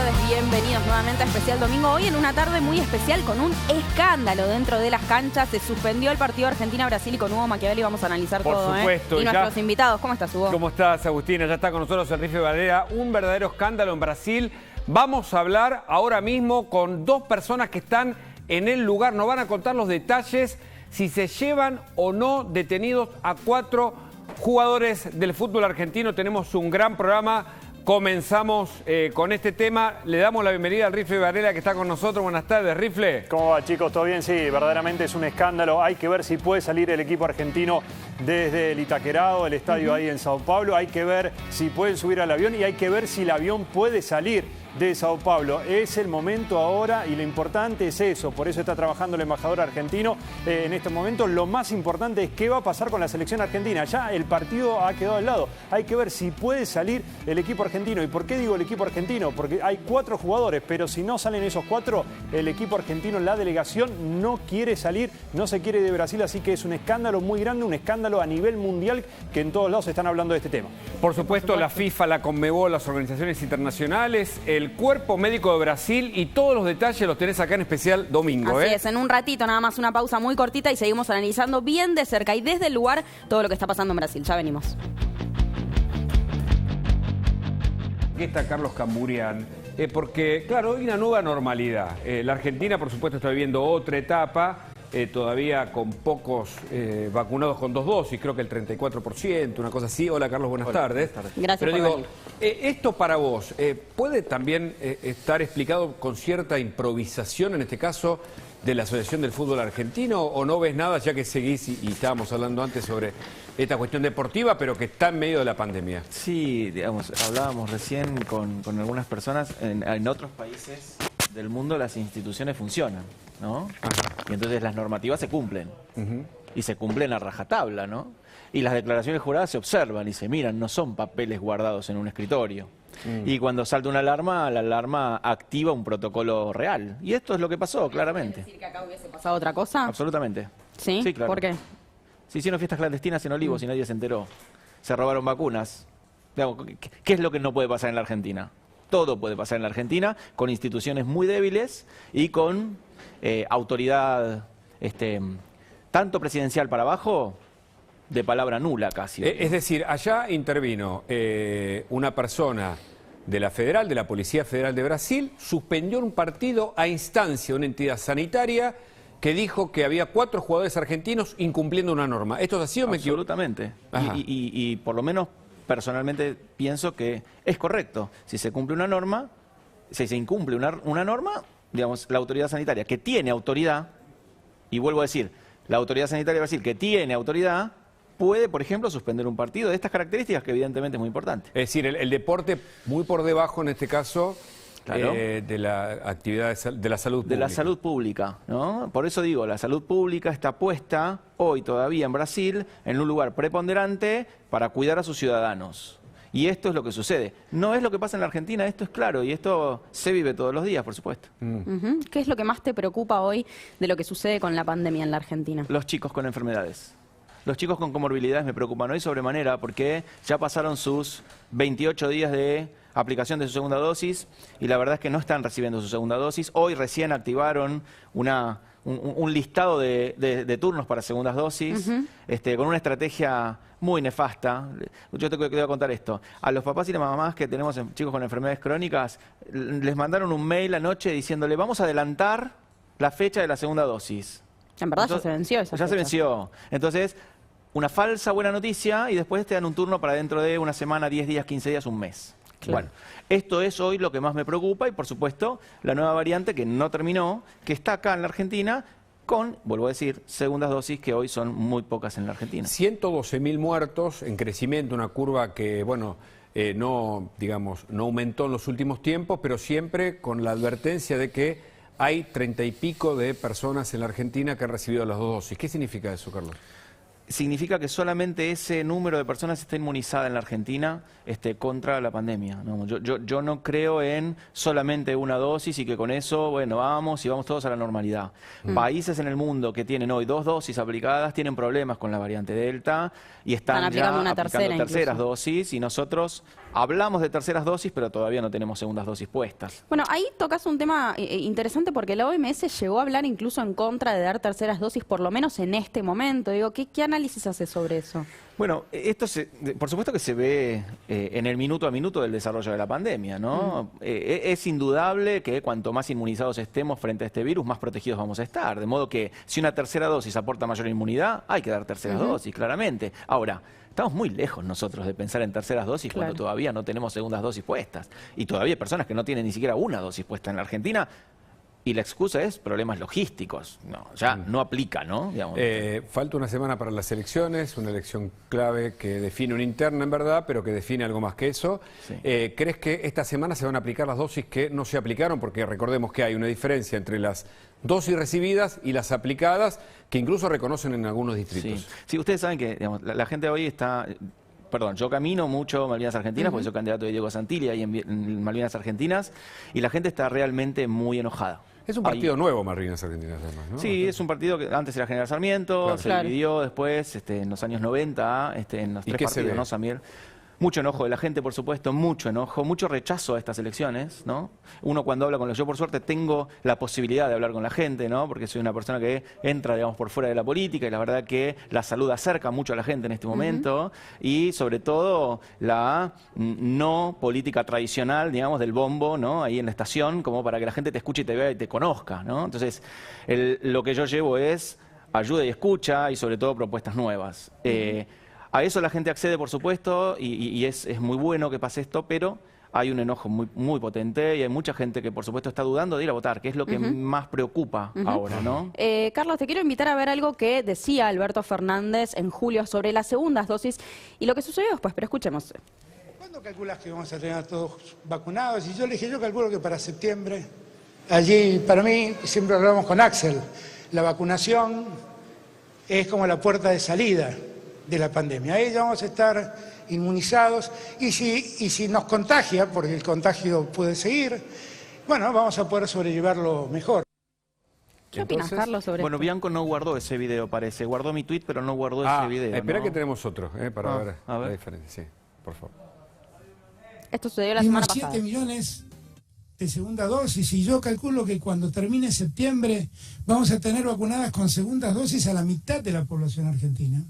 tardes, bienvenidos nuevamente a Especial Domingo. Hoy en una tarde muy especial con un escándalo dentro de las canchas. Se suspendió el partido Argentina-Brasil y con Hugo Machiavelli vamos a analizar todo. Por supuesto. Y nuestros invitados. ¿Cómo estás, Hugo? ¿Cómo estás, Agustina? Ya está con nosotros el Rife Valera. Un verdadero escándalo en Brasil. Vamos a hablar ahora mismo con dos personas que están en el lugar. Nos van a contar los detalles, si se llevan o no detenidos a 4 jugadores del fútbol argentino. Tenemos un gran programa. Comenzamos con este tema. Le damos la bienvenida al Rifle Varela que está con nosotros. Buenas tardes, Rifle. ¿Cómo va, chicos? ¿Todo bien? Sí, verdaderamente es un escándalo. Hay que ver si puede salir el equipo argentino desde el Itaquerão, el estadio ahí en Sao Paulo. Hay que ver si pueden subir al avión y hay que ver si el avión puede salir de Sao Paulo. Es el momento ahora y lo importante es eso. Por eso está trabajando el embajador argentino en estos momentos. Lo más importante es qué va a pasar con la selección argentina. Ya el partido ha quedado al lado. Hay que ver si puede salir el equipo argentino. ¿Y por qué digo el equipo argentino? Porque hay 4 jugadores, pero si no salen esos 4, el equipo argentino, la delegación, no quiere salir, no se quiere de Brasil. Así que es un escándalo muy grande, un escándalo a nivel mundial que en todos lados están hablando de este tema. Por supuesto, la FIFA, la Conmebol, las organizaciones internacionales, el Cuerpo Médico de Brasil y todos los detalles los tenés acá en Especial Domingo. Así es, en un ratito nada más una pausa muy cortita y seguimos analizando bien de cerca y desde el lugar todo lo que está pasando en Brasil. Ya venimos. Aquí está Carlos Camburian, porque claro, hay una nueva normalidad. La Argentina, por supuesto, está viviendo otra etapa, todavía con pocos vacunados con 2 dosis, creo que el 34%, una cosa así. Hola, Carlos, buenas tardes. Gracias. Pero por digo, venir. esto para vos, ¿puede también estar explicado con cierta improvisación, en este caso, de la Asociación del Fútbol Argentino, o no ves nada, ya que seguís, y estábamos hablando antes sobre esta cuestión deportiva, pero que está en medio de la pandemia? Sí, digamos, hablábamos recién con algunas personas, en otros países del mundo las instituciones funcionan, ¿no? Y entonces las normativas se cumplen, y se cumplen a rajatabla, ¿no? Y las declaraciones juradas se observan y se miran, no son papeles guardados en un escritorio. Y cuando salta una alarma, la alarma activa un protocolo real. Y esto es lo que pasó, claramente. ¿Quieres decir que acá hubiese pasado otra cosa? Absolutamente. ¿Sí? Sí, claro. ¿Por qué? Se hicieron fiestas clandestinas en Olivos y nadie se enteró. Se robaron vacunas. Digamos, ¿qué es lo que no puede pasar en la Argentina? Todo puede pasar en la Argentina, con instituciones muy débiles y con autoridad tanto presidencial para abajo, de palabra nula casi. Es decir, allá intervino una persona de la Federal, de la Policía Federal de Brasil, suspendió un partido a instancia de una entidad sanitaria que dijo que había 4 jugadores argentinos incumpliendo una norma. ¿Esto es así o me equivoco? Absolutamente. Y por lo menos personalmente pienso que es correcto. Si se cumple una norma, si se incumple una norma, digamos, la autoridad sanitaria que tiene autoridad, y vuelvo a decir, la autoridad sanitaria de Brasil que tiene autoridad, puede, por ejemplo, suspender un partido de estas características que evidentemente es muy importante. Es decir, el deporte muy por debajo, en este caso, Claro. de la actividad de la salud pública. De la salud pública, ¿no? Por eso digo, la salud pública está puesta hoy todavía en Brasil en un lugar preponderante para cuidar a sus ciudadanos. Y esto es lo que sucede. No es lo que pasa en la Argentina, esto es claro, y esto se vive todos los días, por supuesto. ¿Qué es lo que más te preocupa hoy de lo que sucede con la pandemia en la Argentina? Los chicos con enfermedades. Los chicos con comorbilidades me preocupan hoy sobremanera porque ya pasaron sus 28 días de aplicación de su segunda dosis y la verdad es que no están recibiendo su segunda dosis. Hoy recién activaron un listado de turnos para segundas dosis, con una estrategia muy nefasta. Yo te voy a contar esto. A los papás y las mamás que tenemos chicos con enfermedades crónicas, les mandaron un mail anoche diciéndole vamos a adelantar la fecha de la segunda dosis. En verdad Entonces, ya se venció esa Ya se fecha. venció. Entonces, una falsa buena noticia y después te dan un turno para dentro de una semana, 10 días, 15 días, un mes. Claro. Bueno, esto es hoy lo que más me preocupa y, por supuesto, la nueva variante que no terminó, que está acá en la Argentina con, vuelvo a decir, segundas dosis que hoy son muy pocas en la Argentina. 112.000 muertos en crecimiento, una curva que, bueno, no aumentó en los últimos tiempos, pero siempre con la advertencia de que hay 30 y pico de personas en la Argentina que han recibido las 2 dosis. ¿Qué significa eso, Carlos? significa que solamente ese número de personas está inmunizada en la Argentina contra la pandemia, ¿no? Yo no creo en solamente una dosis y que con eso, bueno, vamos todos a la normalidad. Países en el mundo que tienen hoy 2 dosis aplicadas tienen problemas con la variante Delta y están aplicando ya una aplicando terceras incluso. dosis, y nosotros hablamos de terceras dosis, pero todavía no tenemos segundas dosis puestas. Bueno, ahí tocas un tema interesante porque la OMS llegó a hablar incluso en contra de dar terceras dosis, por lo menos en este momento. Digo, ¿qué análisis hace sobre eso? Bueno, esto por supuesto que se ve en el minuto a minuto del desarrollo de la pandemia, ¿no? Es indudable que cuanto más inmunizados estemos frente a este virus, más protegidos vamos a estar. De modo que si una tercera dosis aporta mayor inmunidad, hay que dar terceras dosis, claramente. Ahora, estamos muy lejos nosotros de pensar en terceras dosis cuando todavía no tenemos segundas dosis puestas. Y todavía hay personas que no tienen ni siquiera una dosis puesta en la Argentina. Y la excusa es problemas logísticos. No, ya no aplica, ¿no? Digamos. Falta una semana para las elecciones, una elección clave que define una interna en verdad, pero que define algo más que eso. Sí. ¿Crees que esta semana se van a aplicar las dosis que no se aplicaron? Porque recordemos que hay una diferencia entre las dosis recibidas y las aplicadas, que incluso reconocen en algunos distritos. Sí, ustedes saben que digamos, la gente hoy está... Perdón, yo camino mucho Malvinas Argentinas, porque soy candidato de Diego Santilli ahí en Malvinas Argentinas, y la gente está realmente muy enojada. Es un partido nuevo, Malvinas Argentinas, además, ¿no? Sí, es un partido que antes era General Sarmiento, se dividió después, en los años 90, en los 3 partidos, ¿no, Samir? Mucho enojo de la gente, por supuesto, mucho enojo, mucho rechazo a estas elecciones, ¿no? Uno cuando habla con los... Yo, por suerte, tengo la posibilidad de hablar con la gente, ¿no? Porque soy una persona que entra, digamos, por fuera de la política, y la verdad que la salud acerca mucho a la gente en este momento, y sobre todo la no política tradicional, digamos, del bombo, ¿no? Ahí en la estación, como para que la gente te escuche y te vea y te conozca, ¿no? Entonces, lo que yo llevo es ayuda y escucha, y sobre todo propuestas nuevas. A eso la gente accede, por supuesto, y es muy bueno que pase esto, pero hay un enojo muy potente y hay mucha gente que, por supuesto, está dudando de ir a votar, que es lo que más preocupa ahora, ¿no? Carlos, te quiero invitar a ver algo que decía Alberto Fernández en julio sobre las segundas dosis y lo que sucedió después, pero escuchemos. ¿Cuándo calculas que vamos a tener a todos vacunados? Y yo le dije, yo calculo que para septiembre. Allí, para mí, siempre hablamos con Axel, la vacunación es como la puerta de salida de la pandemia. Ahí ya vamos a estar inmunizados y si nos contagia, porque el contagio puede seguir, bueno, vamos a poder sobrellevarlo mejor. ¿Qué opinas, Carlos, sobre Bueno, esto? Bianco no guardó ese video, parece. Guardó mi tweet, pero no guardó ese video. Espera, ¿no? que tenemos otro, para ver a ver la diferencia. Sí, por favor. Esto sucedió la semana Más pasada. 7 millones de segunda dosis, y yo calculo que cuando termine septiembre vamos a tener vacunadas con segundas dosis a la mitad de la población argentina.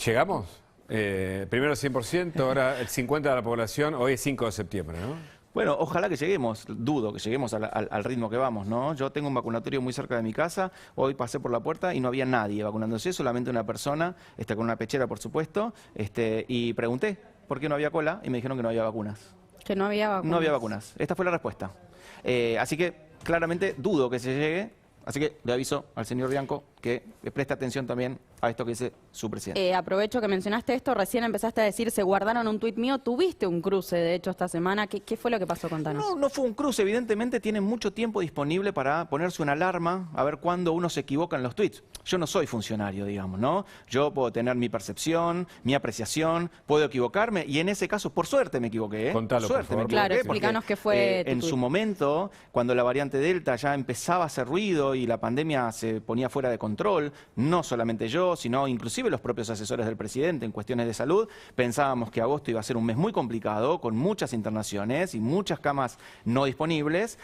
¿Llegamos? Primero el 100%, ahora el 50% de la población, hoy es 5 de septiembre, ¿no? Bueno, ojalá que lleguemos, dudo que lleguemos al ritmo que vamos, ¿no? Yo tengo un vacunatorio muy cerca de mi casa, hoy pasé por la puerta y no había nadie vacunándose, solamente una persona, con una pechera, por supuesto, y pregunté por qué no había cola y me dijeron que no había vacunas. Que no había vacunas. No había vacunas. Esta fue la respuesta. Así que claramente dudo que se llegue. Así que le aviso al señor Bianco que preste atención también a esto que dice su presidente. Aprovecho que mencionaste esto, recién empezaste a decir, se guardaron un tuit mío, tuviste un cruce, de hecho, esta semana. ¿Qué fue lo que pasó? Contanos. No fue un cruce, evidentemente tienen mucho tiempo disponible para ponerse una alarma a ver cuándo uno se equivoca en los tweets. Yo no soy funcionario, digamos, ¿no? Yo puedo tener mi percepción, mi apreciación, puedo equivocarme, y en ese caso, por suerte me equivoqué, ¿eh? Contalo, por suerte por favor. me equivoqué, Claro, explícanos qué fue tu en tuit. su momento, cuando la variante Delta ya empezaba a hacer ruido y la pandemia se ponía fuera de control, no solamente yo, sino inclusive los propios asesores del presidente en cuestiones de salud, pensábamos que agosto iba a ser un mes muy complicado, con muchas internaciones y muchas camas no disponibles,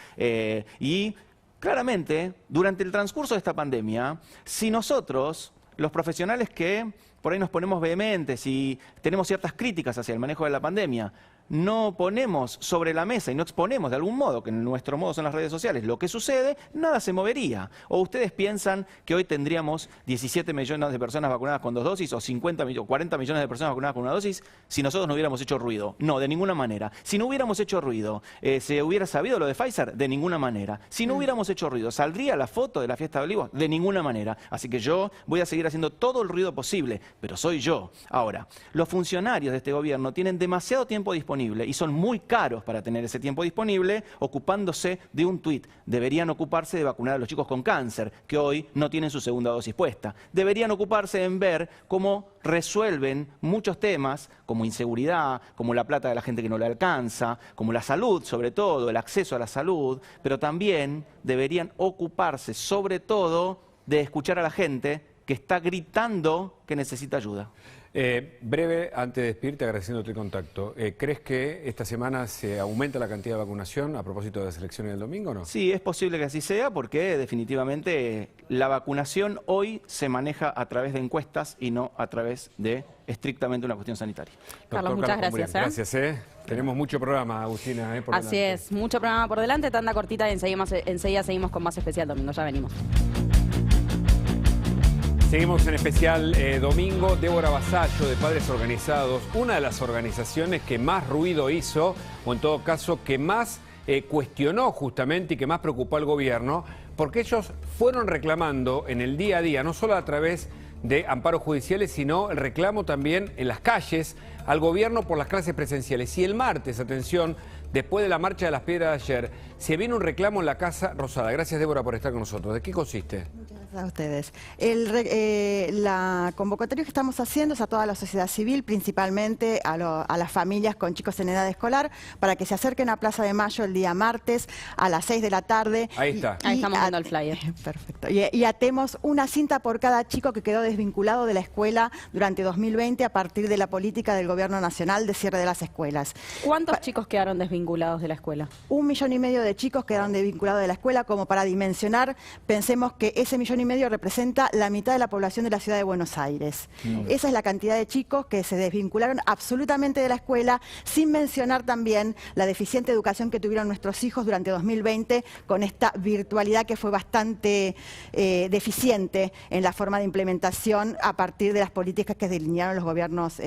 y claramente, durante el transcurso de esta pandemia, si nosotros, los profesionales que por ahí nos ponemos vehementes y tenemos ciertas críticas hacia el manejo de la pandemia, no ponemos sobre la mesa y no exponemos de algún modo, que en nuestro modo son las redes sociales, lo que sucede, nada se movería. O ustedes piensan que hoy tendríamos 17 millones de personas vacunadas con 2 dosis o 40 millones de personas vacunadas con 1 dosis si nosotros no hubiéramos hecho ruido. No, de ninguna manera. Si no hubiéramos hecho ruido, ¿se hubiera sabido lo de Pfizer? De ninguna manera. Si no hubiéramos hecho ruido, ¿saldría la foto de la fiesta de Olivos? De ninguna manera. Así que yo voy a seguir haciendo todo el ruido posible, pero soy yo. Ahora, los funcionarios de este gobierno tienen demasiado tiempo disponible disponible y son muy caros para tener ese tiempo disponible ocupándose de un tuit. Deberían ocuparse de vacunar a los chicos con cáncer, que hoy no tienen su segunda dosis puesta. Deberían ocuparse en ver cómo resuelven muchos temas como inseguridad, como la plata de la gente que no le alcanza, como la salud, sobre todo, el acceso a la salud, pero también deberían ocuparse, sobre todo, de escuchar a la gente que está gritando que necesita ayuda. Breve, antes de despedirte, agradeciéndote el contacto. ¿Crees que esta semana se aumenta la cantidad de vacunación a propósito de las elecciones del domingo o no? Sí, es posible que así sea porque definitivamente la vacunación hoy se maneja a través de encuestas y no a través de estrictamente una cuestión sanitaria. Carlos, muchas gracias. Gracias. Tenemos mucho programa, Agustina. Por Así delante. es, mucho programa por delante, tanda cortita y enseguida seguimos con más especial domingo. Ya venimos. Seguimos en especial domingo. Débora Vasallo, de Padres Organizados, una de las organizaciones que más ruido hizo, o en todo caso que más cuestionó justamente y que más preocupó al gobierno, porque ellos fueron reclamando en el día a día, no solo a través de amparos judiciales, sino el reclamo también en las calles al gobierno por las clases presenciales. Y el martes, atención, después de la marcha de las piedras de ayer, se viene un reclamo en la Casa Rosada. Gracias, Débora, por estar con nosotros. ¿De qué consiste? Muchas gracias a ustedes. La convocatoria que estamos haciendo es a toda la sociedad civil, principalmente a las familias con chicos en edad escolar, para que se acerquen a Plaza de Mayo el día martes a las 6 de la tarde. Ahí está. Ahí estamos viendo el flyer. Perfecto. Y atemos una cinta por cada chico que quedó desvinculado de la escuela durante 2020 a partir de la política del Gobierno Nacional de cierre de las escuelas. ¿Cuántos chicos quedaron desvinculados de la escuela? 1,5 millones de chicos quedaron desvinculados de la escuela. Como para dimensionar, pensemos que ese 1,5 millones representa la mitad de la población de la ciudad de Buenos Aires. Esa es la cantidad de chicos que se desvincularon absolutamente de la escuela, sin mencionar también la deficiente educación que tuvieron nuestros hijos durante 2020 con esta virtualidad que fue bastante deficiente en la forma de implementación a partir de las políticas que delinearon los gobiernos,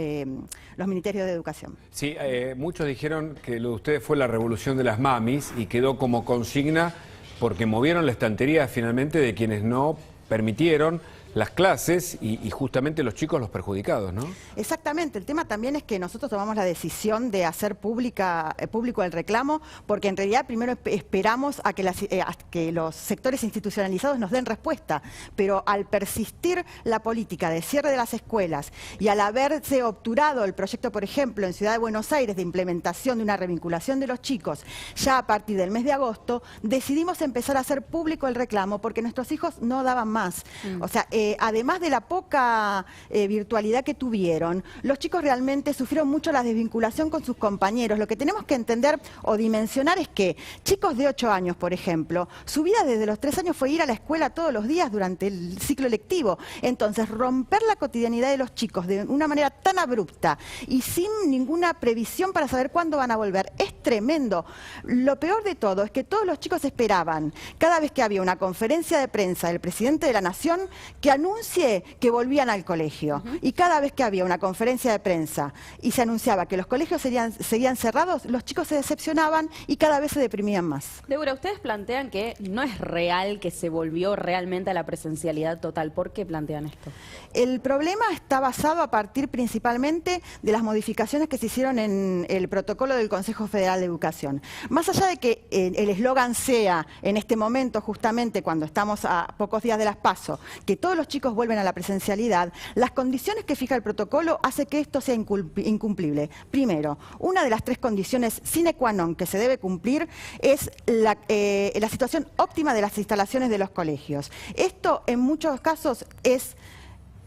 los ministerios de educación. Sí, muchos dijeron que lo de ustedes fue la revolución de las mamis y quedó como consigna porque movieron la estantería finalmente de quienes no permitieron las clases y justamente los chicos los perjudicados, ¿no? Exactamente. El tema también es que nosotros tomamos la decisión de hacer público el reclamo, porque en realidad primero esperamos a que los sectores institucionalizados nos den respuesta, pero al persistir la política de cierre de las escuelas y al haberse obturado el proyecto, por ejemplo, en Ciudad de Buenos Aires de implementación de una revinculación de los chicos ya a partir del mes de agosto, decidimos empezar a hacer público el reclamo porque nuestros hijos no daban más. O sea, además de la poca virtualidad que tuvieron, los chicos realmente sufrieron mucho la desvinculación con sus compañeros. Lo que tenemos que entender o dimensionar es que chicos de 8 años, por ejemplo, su vida desde los 3 años fue ir a la escuela todos los días durante el ciclo lectivo. Entonces, romper la cotidianidad de los chicos de una manera tan abrupta y sin ninguna previsión para saber cuándo van a volver es tremendo. Lo peor de todo es que todos los chicos esperaban, cada vez que había una conferencia de prensa del presidente de la Nación, que anuncie que volvían al colegio. Y cada vez que había una conferencia de prensa y se anunciaba que los colegios seguían cerrados, los chicos se decepcionaban y cada vez se deprimían más. Débora, ustedes plantean que no es real que se volvió realmente a la presencialidad total. ¿Por qué plantean esto? El problema está basado a partir principalmente de las modificaciones que se hicieron en el protocolo del Consejo Federal de Educación. Más allá de que el eslogan sea, en este momento justamente cuando estamos a pocos días de las PASO, que todos los chicos vuelven a la presencialidad, las condiciones que fija el protocolo hace que esto sea incumplible. Primero, una de las 3 condiciones sine qua non que se debe cumplir es la situación óptima de las instalaciones de los colegios. Esto en muchos casos es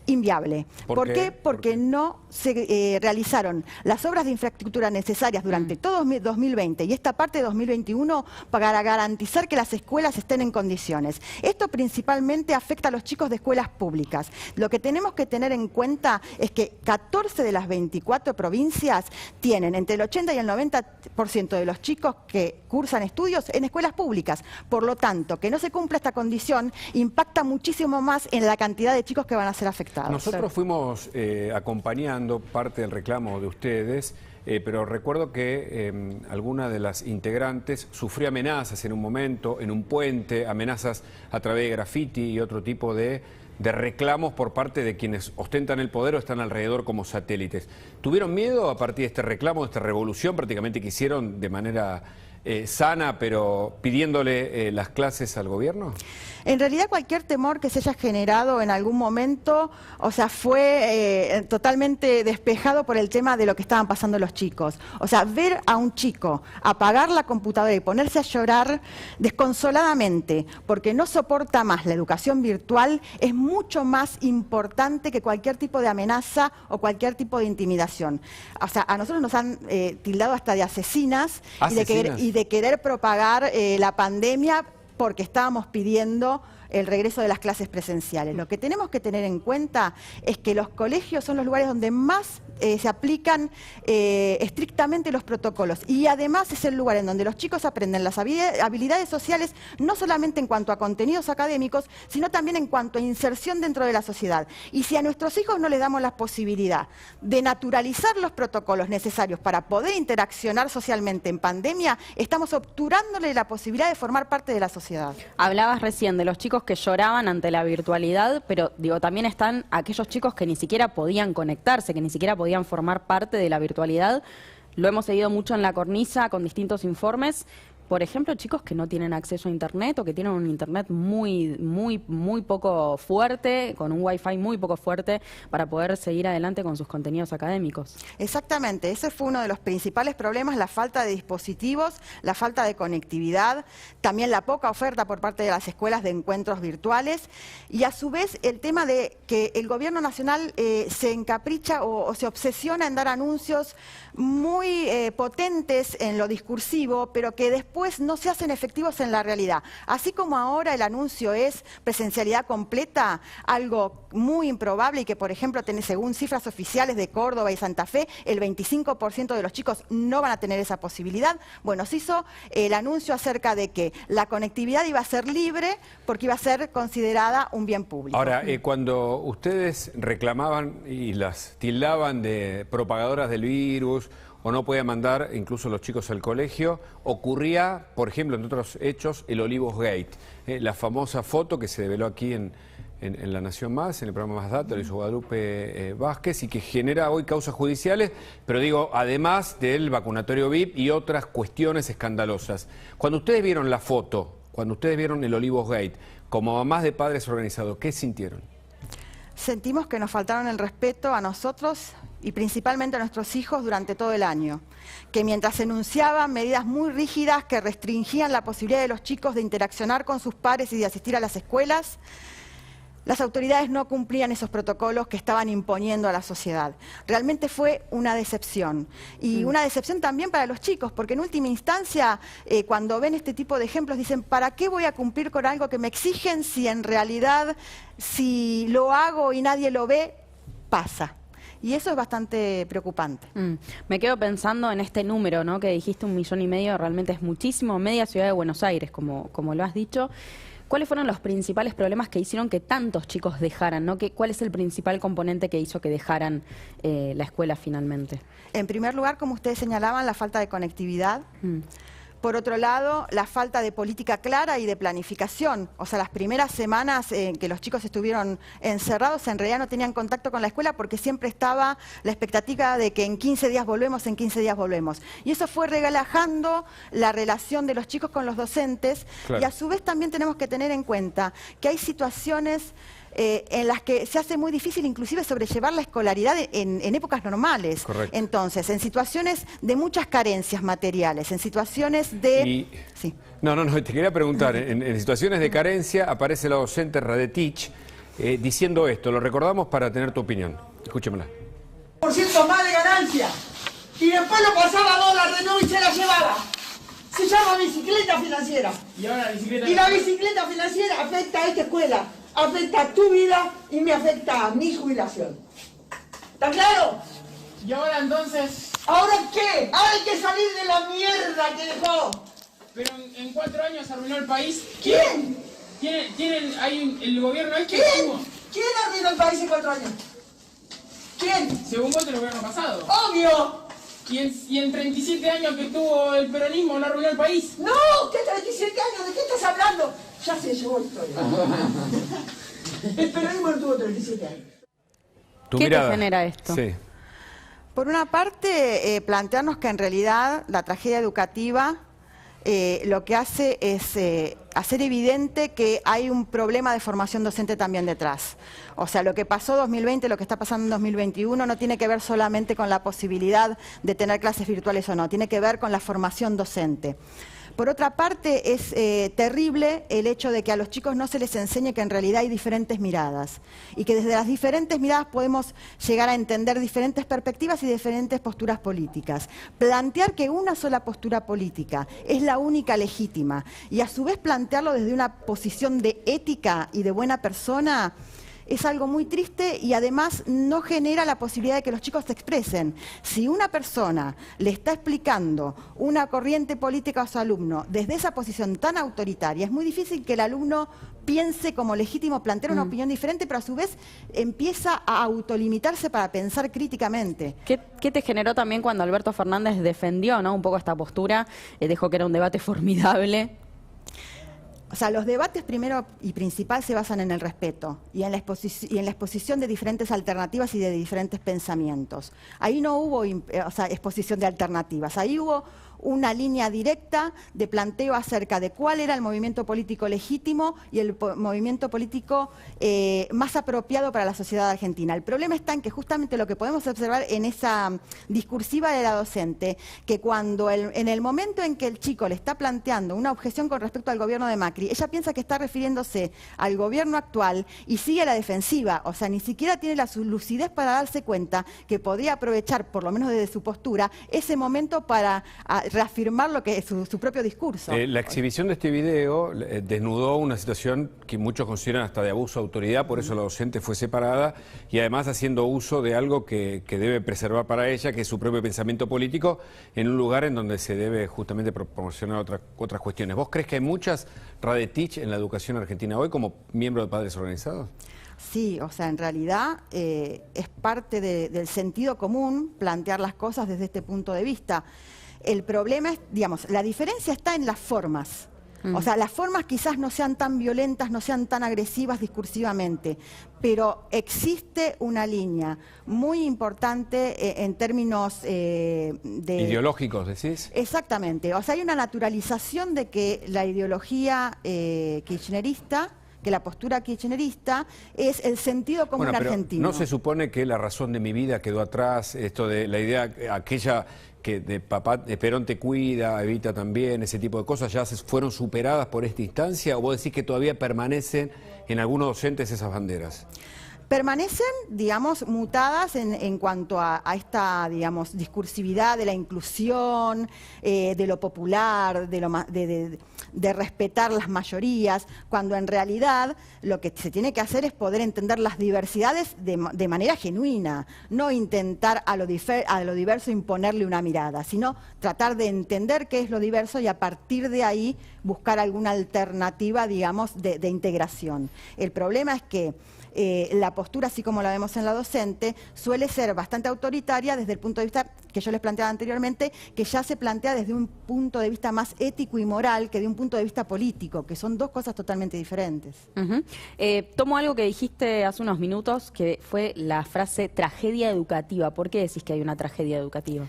inviable. ¿Por qué? Porque no se realizaron las obras de infraestructura necesarias durante todo 2020 y esta parte de 2021 para garantizar que las escuelas estén en condiciones. Esto principalmente afecta a los chicos de escuelas públicas. Lo que tenemos que tener en cuenta es que 14 de las 24 provincias tienen entre el 80 y el 90% de los chicos que cursan estudios en escuelas públicas. Por lo tanto, que no se cumpla esta condición impacta muchísimo más en la cantidad de chicos que van a ser afectados. Nosotros fuimos acompañando parte del reclamo de ustedes pero recuerdo que alguna de las integrantes sufrió amenazas en un momento, en un puente, amenazas a través de graffiti y otro tipo de reclamos por parte de quienes ostentan el poder o están alrededor como satélites. ¿Tuvieron miedo a partir de este reclamo, de esta revolución prácticamente que hicieron de manera sana, pero pidiéndole las clases al gobierno? En realidad cualquier temor que se haya generado en algún momento, o sea, fue totalmente despejado por el tema de lo que estaban pasando los chicos. O sea, ver a un chico apagar la computadora y ponerse a llorar desconsoladamente porque no soporta más la educación virtual es mucho más importante que cualquier tipo de amenaza o cualquier tipo de intimidación. O sea, a nosotros nos han tildado hasta de asesinas. Y de querer propagar la pandemia porque estábamos pidiendo el regreso de las clases presenciales. Lo que tenemos que tener en cuenta es que los colegios son los lugares donde más se aplican estrictamente los protocolos y además es el lugar en donde los chicos aprenden las habilidades sociales, no solamente en cuanto a contenidos académicos, sino también en cuanto a inserción dentro de la sociedad. Y si a nuestros hijos no les damos la posibilidad de naturalizar los protocolos necesarios para poder interaccionar socialmente en pandemia, estamos obturándole la posibilidad de formar parte de la sociedad. Hablabas recién de los chicos que lloraban ante la virtualidad, pero digo, también están aquellos chicos que ni siquiera podían conectarse, que ni siquiera podían formar parte de la virtualidad. Lo hemos seguido mucho en La Cornisa con distintos informes. Por ejemplo, chicos que no tienen acceso a internet o que tienen un internet muy poco fuerte, con un wifi muy poco fuerte para poder seguir adelante con sus contenidos académicos. Exactamente, ese fue uno de los principales problemas, la falta de dispositivos, la falta de conectividad, también la poca oferta por parte de las escuelas de encuentros virtuales y a su vez el tema de que el gobierno nacional se encapricha o se obsesiona en dar anuncios muy potentes en lo discursivo, pero que después no se hacen efectivos en la realidad. Así como ahora el anuncio es presencialidad completa, algo muy improbable y que, por ejemplo, según cifras oficiales de Córdoba y Santa Fe, el 25% de los chicos no van a tener esa posibilidad. Bueno, se hizo el anuncio acerca de que la conectividad iba a ser libre porque iba a ser considerada un bien público. Ahora, cuando ustedes reclamaban y las tildaban de propagadoras del virus, o no podía mandar incluso los chicos al colegio, ocurría, por ejemplo, en otros hechos, el Olivos Gate, la famosa foto que se develó aquí en La Nación Más, en el programa Más Data, lo hizo Guadalupe Vázquez, y que genera hoy causas judiciales, pero digo, además del vacunatorio VIP y otras cuestiones escandalosas. Cuando ustedes vieron la foto, cuando ustedes vieron el Olivos Gate, como mamás de padres organizados, ¿qué sintieron? Sentimos que nos faltaron el respeto a nosotros y principalmente a nuestros hijos durante todo el año, que mientras se enunciaban medidas muy rígidas que restringían la posibilidad de los chicos de interaccionar con sus pares y de asistir a las escuelas, las autoridades no cumplían esos protocolos que estaban imponiendo a la sociedad. Realmente fue una decepción. Y una decepción también para los chicos, porque en última instancia, cuando ven este tipo de ejemplos, dicen, ¿para qué voy a cumplir con algo que me exigen si en realidad, si lo hago y nadie lo ve, pasa? Y eso es bastante preocupante. Me quedo pensando en este número, ¿no? Que dijiste 1,5 millones, realmente es muchísimo, media ciudad de Buenos Aires, como lo has dicho. ¿Cuáles fueron los principales problemas que hicieron que tantos chicos dejaran, ¿no? ¿Cuál es el principal componente que hizo que dejaran la escuela finalmente? En primer lugar, como ustedes señalaban, la falta de conectividad. Por otro lado, la falta de política clara y de planificación. O sea, las primeras semanas en que los chicos estuvieron encerrados, en realidad no tenían contacto con la escuela porque siempre estaba la expectativa de que en 15 días volvemos, en 15 días volvemos. Y eso fue relajando la relación de los chicos con los docentes. Claro. Y a su vez también tenemos que tener en cuenta que hay situaciones en las que se hace muy difícil inclusive sobrellevar la escolaridad en épocas normales. Correcto. Entonces, en situaciones de muchas carencias materiales, en situaciones de... Sí. No, te quería preguntar, en situaciones de carencia aparece la docente Radetich diciendo esto, lo recordamos para tener tu opinión. Escúchemela. % más de ganancia y después lo pasaba a dólar de nuevo y se la llevaba. Se llama bicicleta financiera. Y ahora la bicicleta financiera afecta a esta escuela. Afecta a tu vida y me afecta a mi jubilación. ¿Está claro? Y ahora entonces... ¿Ahora qué? Ahora hay que salir de la mierda que dejó. Pero en 4 años arruinó el país. ¿Quién? ¿Tienen ahí el gobierno este? ¿Quién arruinó el país en 4 años? ¿Quién? Según vos, el gobierno pasado. Obvio. y en 37 años que tuvo el peronismo no arruinó el país. No, ¿qué 37 años? ¿De qué estás hablando? Ya se llevó la historia. El peronismo no tuvo 37 años. ¿Qué te genera esto? Sí. Por una parte, plantearnos que en realidad la tragedia educativa lo que hace es hacer evidente que hay un problema de formación docente también detrás. O sea, lo que pasó en 2020, lo que está pasando en 2021, no tiene que ver solamente con la posibilidad de tener clases virtuales o no, tiene que ver con la formación docente. Por otra parte, es terrible el hecho de que a los chicos no se les enseñe que en realidad hay diferentes miradas y que desde las diferentes miradas podemos llegar a entender diferentes perspectivas y diferentes posturas políticas. Plantear que una sola postura política es la única legítima y a su vez plantearlo desde una posición de ética y de buena persona es algo muy triste y además no genera la posibilidad de que los chicos se expresen. Si una persona le está explicando una corriente política a su alumno desde esa posición tan autoritaria, es muy difícil que el alumno piense como legítimo plantear una opinión diferente, pero a su vez empieza a autolimitarse para pensar críticamente. ¿Qué te generó también cuando Alberto Fernández defendió, ¿no?, un poco esta postura? Dijo que era un debate formidable. O sea, los debates primero y principal se basan en el respeto y en la exposición de diferentes alternativas y de diferentes pensamientos. Ahí no hubo exposición de alternativas, ahí hubo una línea directa de planteo acerca de cuál era el movimiento político legítimo y el movimiento político más apropiado para la sociedad argentina. El problema está en que justamente lo que podemos observar en esa discursiva de la docente, que cuando en el momento en que el chico le está planteando una objeción con respecto al gobierno de Macri, ella piensa que está refiriéndose al gobierno actual y sigue a la defensiva, o sea, ni siquiera tiene la lucidez para darse cuenta que podría aprovechar, por lo menos desde su postura, ese momento para reafirmar lo que es su propio discurso. La exhibición de este video desnudó una situación que muchos consideran hasta de abuso de autoridad, por eso la docente fue separada y además haciendo uso de algo que debe preservar para ella, que es su propio pensamiento político, en un lugar en donde se debe justamente proporcionar otras cuestiones. ¿Vos crees que hay muchas Radetich en la educación argentina hoy como miembro de Padres Organizados? Sí, o sea, en realidad es parte del sentido común plantear las cosas desde este punto de vista. El problema es, digamos, la diferencia está en las formas. O sea, las formas quizás no sean tan violentas, no sean tan agresivas discursivamente, pero existe una línea muy importante en términos ideológicos, ¿decís? Exactamente. O sea, hay una naturalización de que la ideología kirchnerista, que la postura kirchnerista es el sentido común argentino. ¿No se supone que la razón de mi vida quedó atrás? Esto de la idea aquella que de papá, de Perón te cuida, Evita también, ese tipo de cosas, ¿ya fueron superadas por esta instancia o vos decís que todavía permanecen en algunos docentes esas banderas? Permanecen, digamos, mutadas en cuanto a esta, digamos, discursividad de la inclusión, de lo popular, de respetar las mayorías, cuando en realidad lo que se tiene que hacer es poder entender las diversidades de manera genuina, no intentar a lo diverso imponerle una mirada, sino tratar de entender qué es lo diverso y a partir de ahí buscar alguna alternativa, digamos, de integración. El problema es que la postura, así como la vemos en la docente, suele ser bastante autoritaria desde el punto de vista que yo les planteaba anteriormente, que ya se plantea desde un punto de vista más ético y moral que de un punto de vista político, que son dos cosas totalmente diferentes. Tomo algo que dijiste hace unos minutos, que fue la frase tragedia educativa. ¿Por qué decís que hay una tragedia educativa?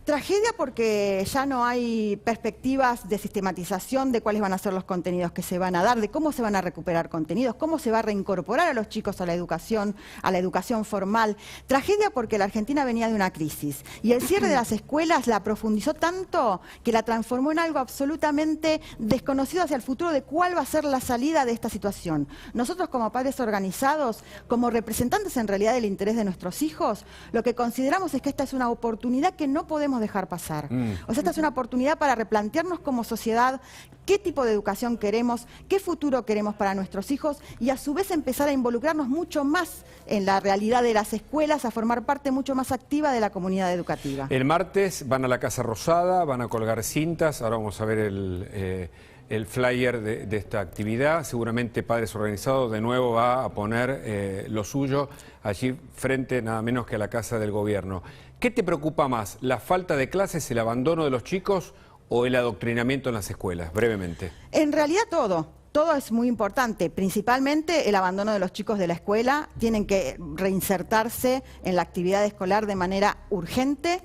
Tragedia porque ya no hay perspectivas de sistematización de cuáles van a ser los contenidos que se van a dar, de cómo se van a recuperar contenidos, cómo se va a reincorporar a los chicos a la educación formal. Tragedia porque la Argentina venía de una crisis y el cierre de las escuelas la profundizó tanto que la transformó en algo absolutamente desconocido hacia el futuro de cuál va a ser la salida de esta situación. Nosotros como padres organizados, como representantes en realidad del interés de nuestros hijos, lo que consideramos es que esta es una oportunidad que no podemos dejar pasar. O sea, esta es una oportunidad para replantearnos como sociedad qué tipo de educación queremos, qué futuro queremos para nuestros hijos y a su vez empezar a involucrarnos mucho más en la realidad de las escuelas, a formar parte mucho más activa de la comunidad educativa. El martes van a la Casa Rosada, van a colgar cintas, ahora vamos a ver el flyer de esta actividad. Seguramente Padres Organizados de nuevo va a poner lo suyo allí frente nada menos que a la Casa del Gobierno. ¿Qué te preocupa más? ¿La falta de clases, el abandono de los chicos o el adoctrinamiento en las escuelas? Brevemente. En realidad todo. Todo es muy importante, principalmente el abandono de los chicos de la escuela. Tienen que reinsertarse en la actividad escolar de manera urgente.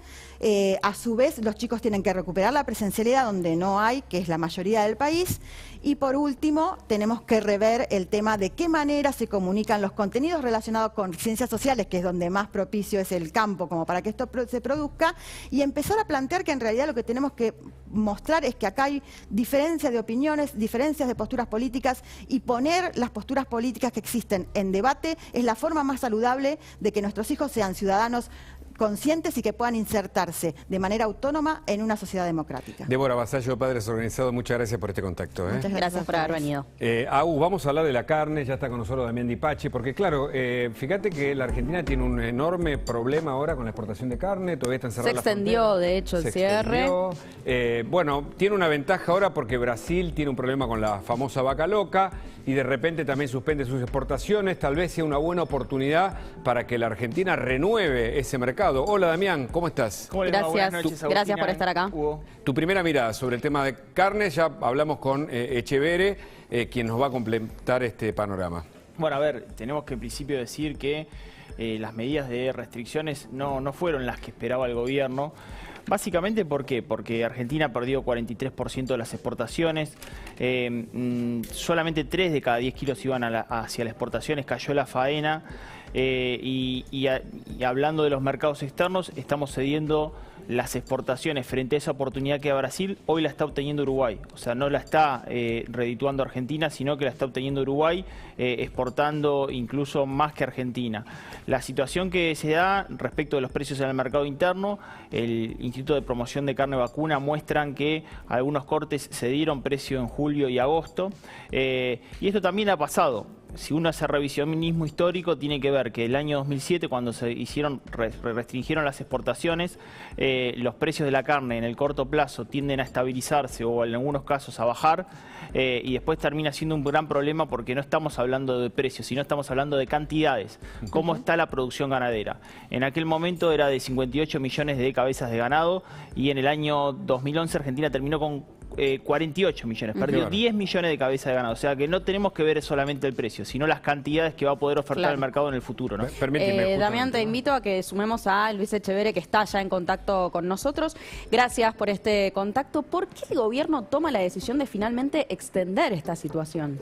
A su vez, los chicos tienen que recuperar la presencialidad donde no hay, que es la mayoría del país. Y por último, tenemos que rever el tema de qué manera se comunican los contenidos relacionados con ciencias sociales, que es donde más propicio es el campo como para que esto se produzca, y empezar a plantear que en realidad lo que tenemos que mostrar es que acá hay diferencias de opiniones, diferencias de posturas políticas, y poner las posturas políticas que existen en debate es la forma más saludable de que nuestros hijos sean ciudadanos conscientes y que puedan insertarse de manera autónoma en una sociedad democrática. Débora Vasallo, Padres Organizados, muchas gracias por este contacto. Muchas gracias por haber venido. Vamos a hablar de la carne, ya está con nosotros Damián Di Pachi, porque claro, fíjate que la Argentina tiene un enorme problema ahora con la exportación de carne, todavía está encerrada. Se extendió, de hecho, el cierre. Bueno, tiene una ventaja ahora porque Brasil tiene un problema con la famosa vaca loca y de repente también suspende sus exportaciones. Tal vez sea una buena oportunidad para que la Argentina renueve ese mercado. Hola Damián, ¿cómo estás? Gracias, gracias por estar acá. Tu primera mirada sobre el tema de carne, ya hablamos con Echeverre, quien nos va a completar este panorama. Bueno, a ver, tenemos que en principio decir que las medidas de restricciones no fueron las que esperaba el gobierno. Básicamente, ¿por qué? Porque Argentina perdió 43% de las exportaciones, solamente 3 de cada 10 kilos iban hacia las exportaciones, cayó la faena. Y hablando de los mercados externos, estamos cediendo las exportaciones frente a esa oportunidad que a Brasil hoy la está obteniendo Uruguay. O sea, no la está redituando Argentina, sino que la está obteniendo Uruguay, exportando incluso más que Argentina. La situación que se da respecto de los precios en el mercado interno, el Instituto de Promoción de Carne Vacuna muestran que algunos cortes se dieron precio en julio y agosto, y esto también ha pasado. Si uno hace revisionismo histórico, tiene que ver que el año 2007, cuando se restringieron las exportaciones, los precios de la carne en el corto plazo tienden a estabilizarse o en algunos casos a bajar, y después termina siendo un gran problema porque no estamos hablando de precios, sino estamos hablando de cantidades. ¿Cómo está la producción ganadera? En aquel momento era de 58 millones de cabezas de ganado y en el año 2011 Argentina terminó con 48 millones, perdió 10 millones de cabezas de ganado. O sea que no tenemos que ver solamente el precio, sino las cantidades que va a poder ofertar el mercado en el futuro, ¿no? Damián, te invito a que sumemos a Luis Echeverre, que está ya en contacto con nosotros. Gracias por este contacto. ¿Por qué el gobierno toma la decisión de finalmente extender esta situación?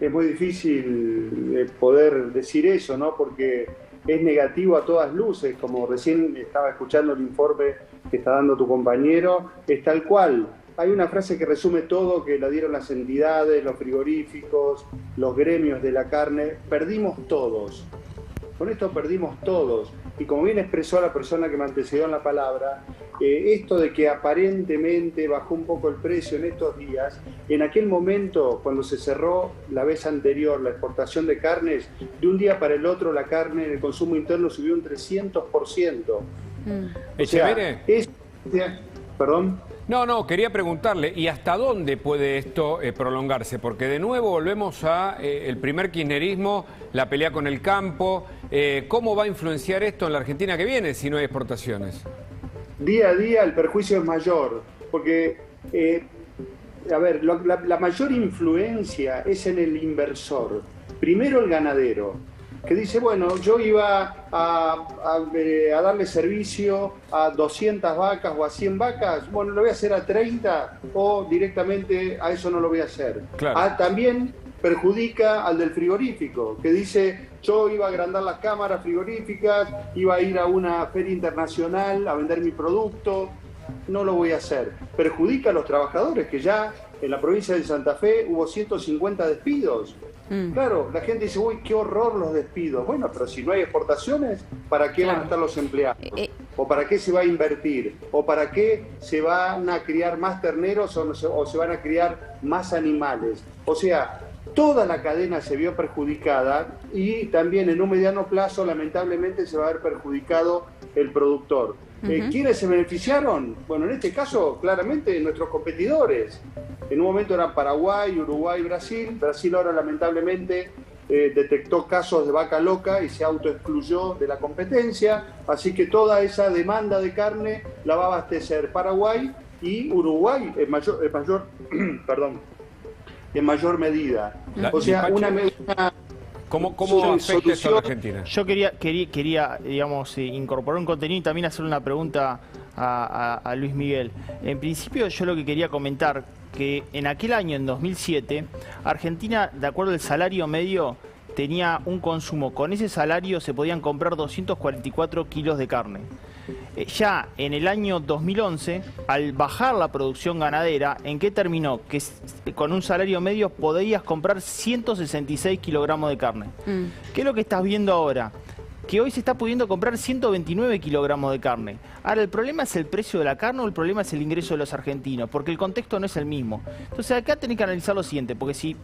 Es muy difícil poder decir eso, ¿no? Porque es negativo a todas luces, como recién estaba escuchando el informe que está dando tu compañero, es tal cual. Hay una frase que resume todo, que la dieron las entidades, los frigoríficos, los gremios de la carne. Perdimos todos. Con esto perdimos todos. Y como bien expresó la persona que me antecedió en la palabra, esto de que aparentemente bajó un poco el precio en estos días, en aquel momento, cuando se cerró la vez anterior la exportación de carnes, de un día para el otro la carne en el consumo interno subió un 300%. Echeverre. ¿Perdón? No, quería preguntarle, ¿y hasta dónde puede esto prolongarse? Porque de nuevo volvemos a el primer kirchnerismo, la pelea con el campo. ¿Cómo va a influenciar esto en la Argentina que viene si no hay exportaciones? Día a día el perjuicio es mayor, porque, a ver, la mayor influencia es en el inversor. Primero el ganadero, que dice, bueno, yo iba a darle servicio a 200 vacas o a 100 vacas, bueno, lo voy a hacer a 30 o directamente a eso no lo voy a hacer. Claro. También perjudica al del frigorífico, que dice, yo iba a agrandar las cámaras frigoríficas, iba a ir a una feria internacional a vender mi producto, no lo voy a hacer. Perjudica a los trabajadores, que ya en la provincia de Santa Fe hubo 150 despidos. Claro, la gente dice, uy, qué horror los despidos. Bueno, pero si no hay exportaciones, ¿para qué van a estar los empleados? ¿O para qué se va a invertir? ¿O para qué se van a criar más terneros o se van a criar más animales? O sea, toda la cadena se vio perjudicada y también en un mediano plazo, lamentablemente, se va a ver perjudicado el productor. ¿Quiénes se beneficiaron? Bueno, en este caso, claramente, nuestros competidores. En un momento eran Paraguay, Uruguay, Brasil. Brasil ahora, lamentablemente, detectó casos de vaca loca y se autoexcluyó de la competencia. Así que toda esa demanda de carne la va a abastecer Paraguay y Uruguay en mayor medida. O sea, ¿Cómo afecta eso a la Argentina? Yo quería digamos, incorporar un contenido y también hacer una pregunta a Luis Miguel. En principio, yo lo que quería comentar, que en aquel año, en 2007, Argentina, de acuerdo al salario medio, tenía un consumo. Con ese salario se podían comprar 244 kilos de carne. Ya en el año 2011, al bajar la producción ganadera, ¿en qué terminó? Que con un salario medio podías comprar 166 kilogramos de carne. ¿Qué es lo que estás viendo ahora? Que hoy se está pudiendo comprar 129 kilogramos de carne. Ahora, ¿el problema es el precio de la carne o el problema es el ingreso de los argentinos? Porque el contexto no es el mismo. Entonces acá tenés que analizar lo siguiente, porque si,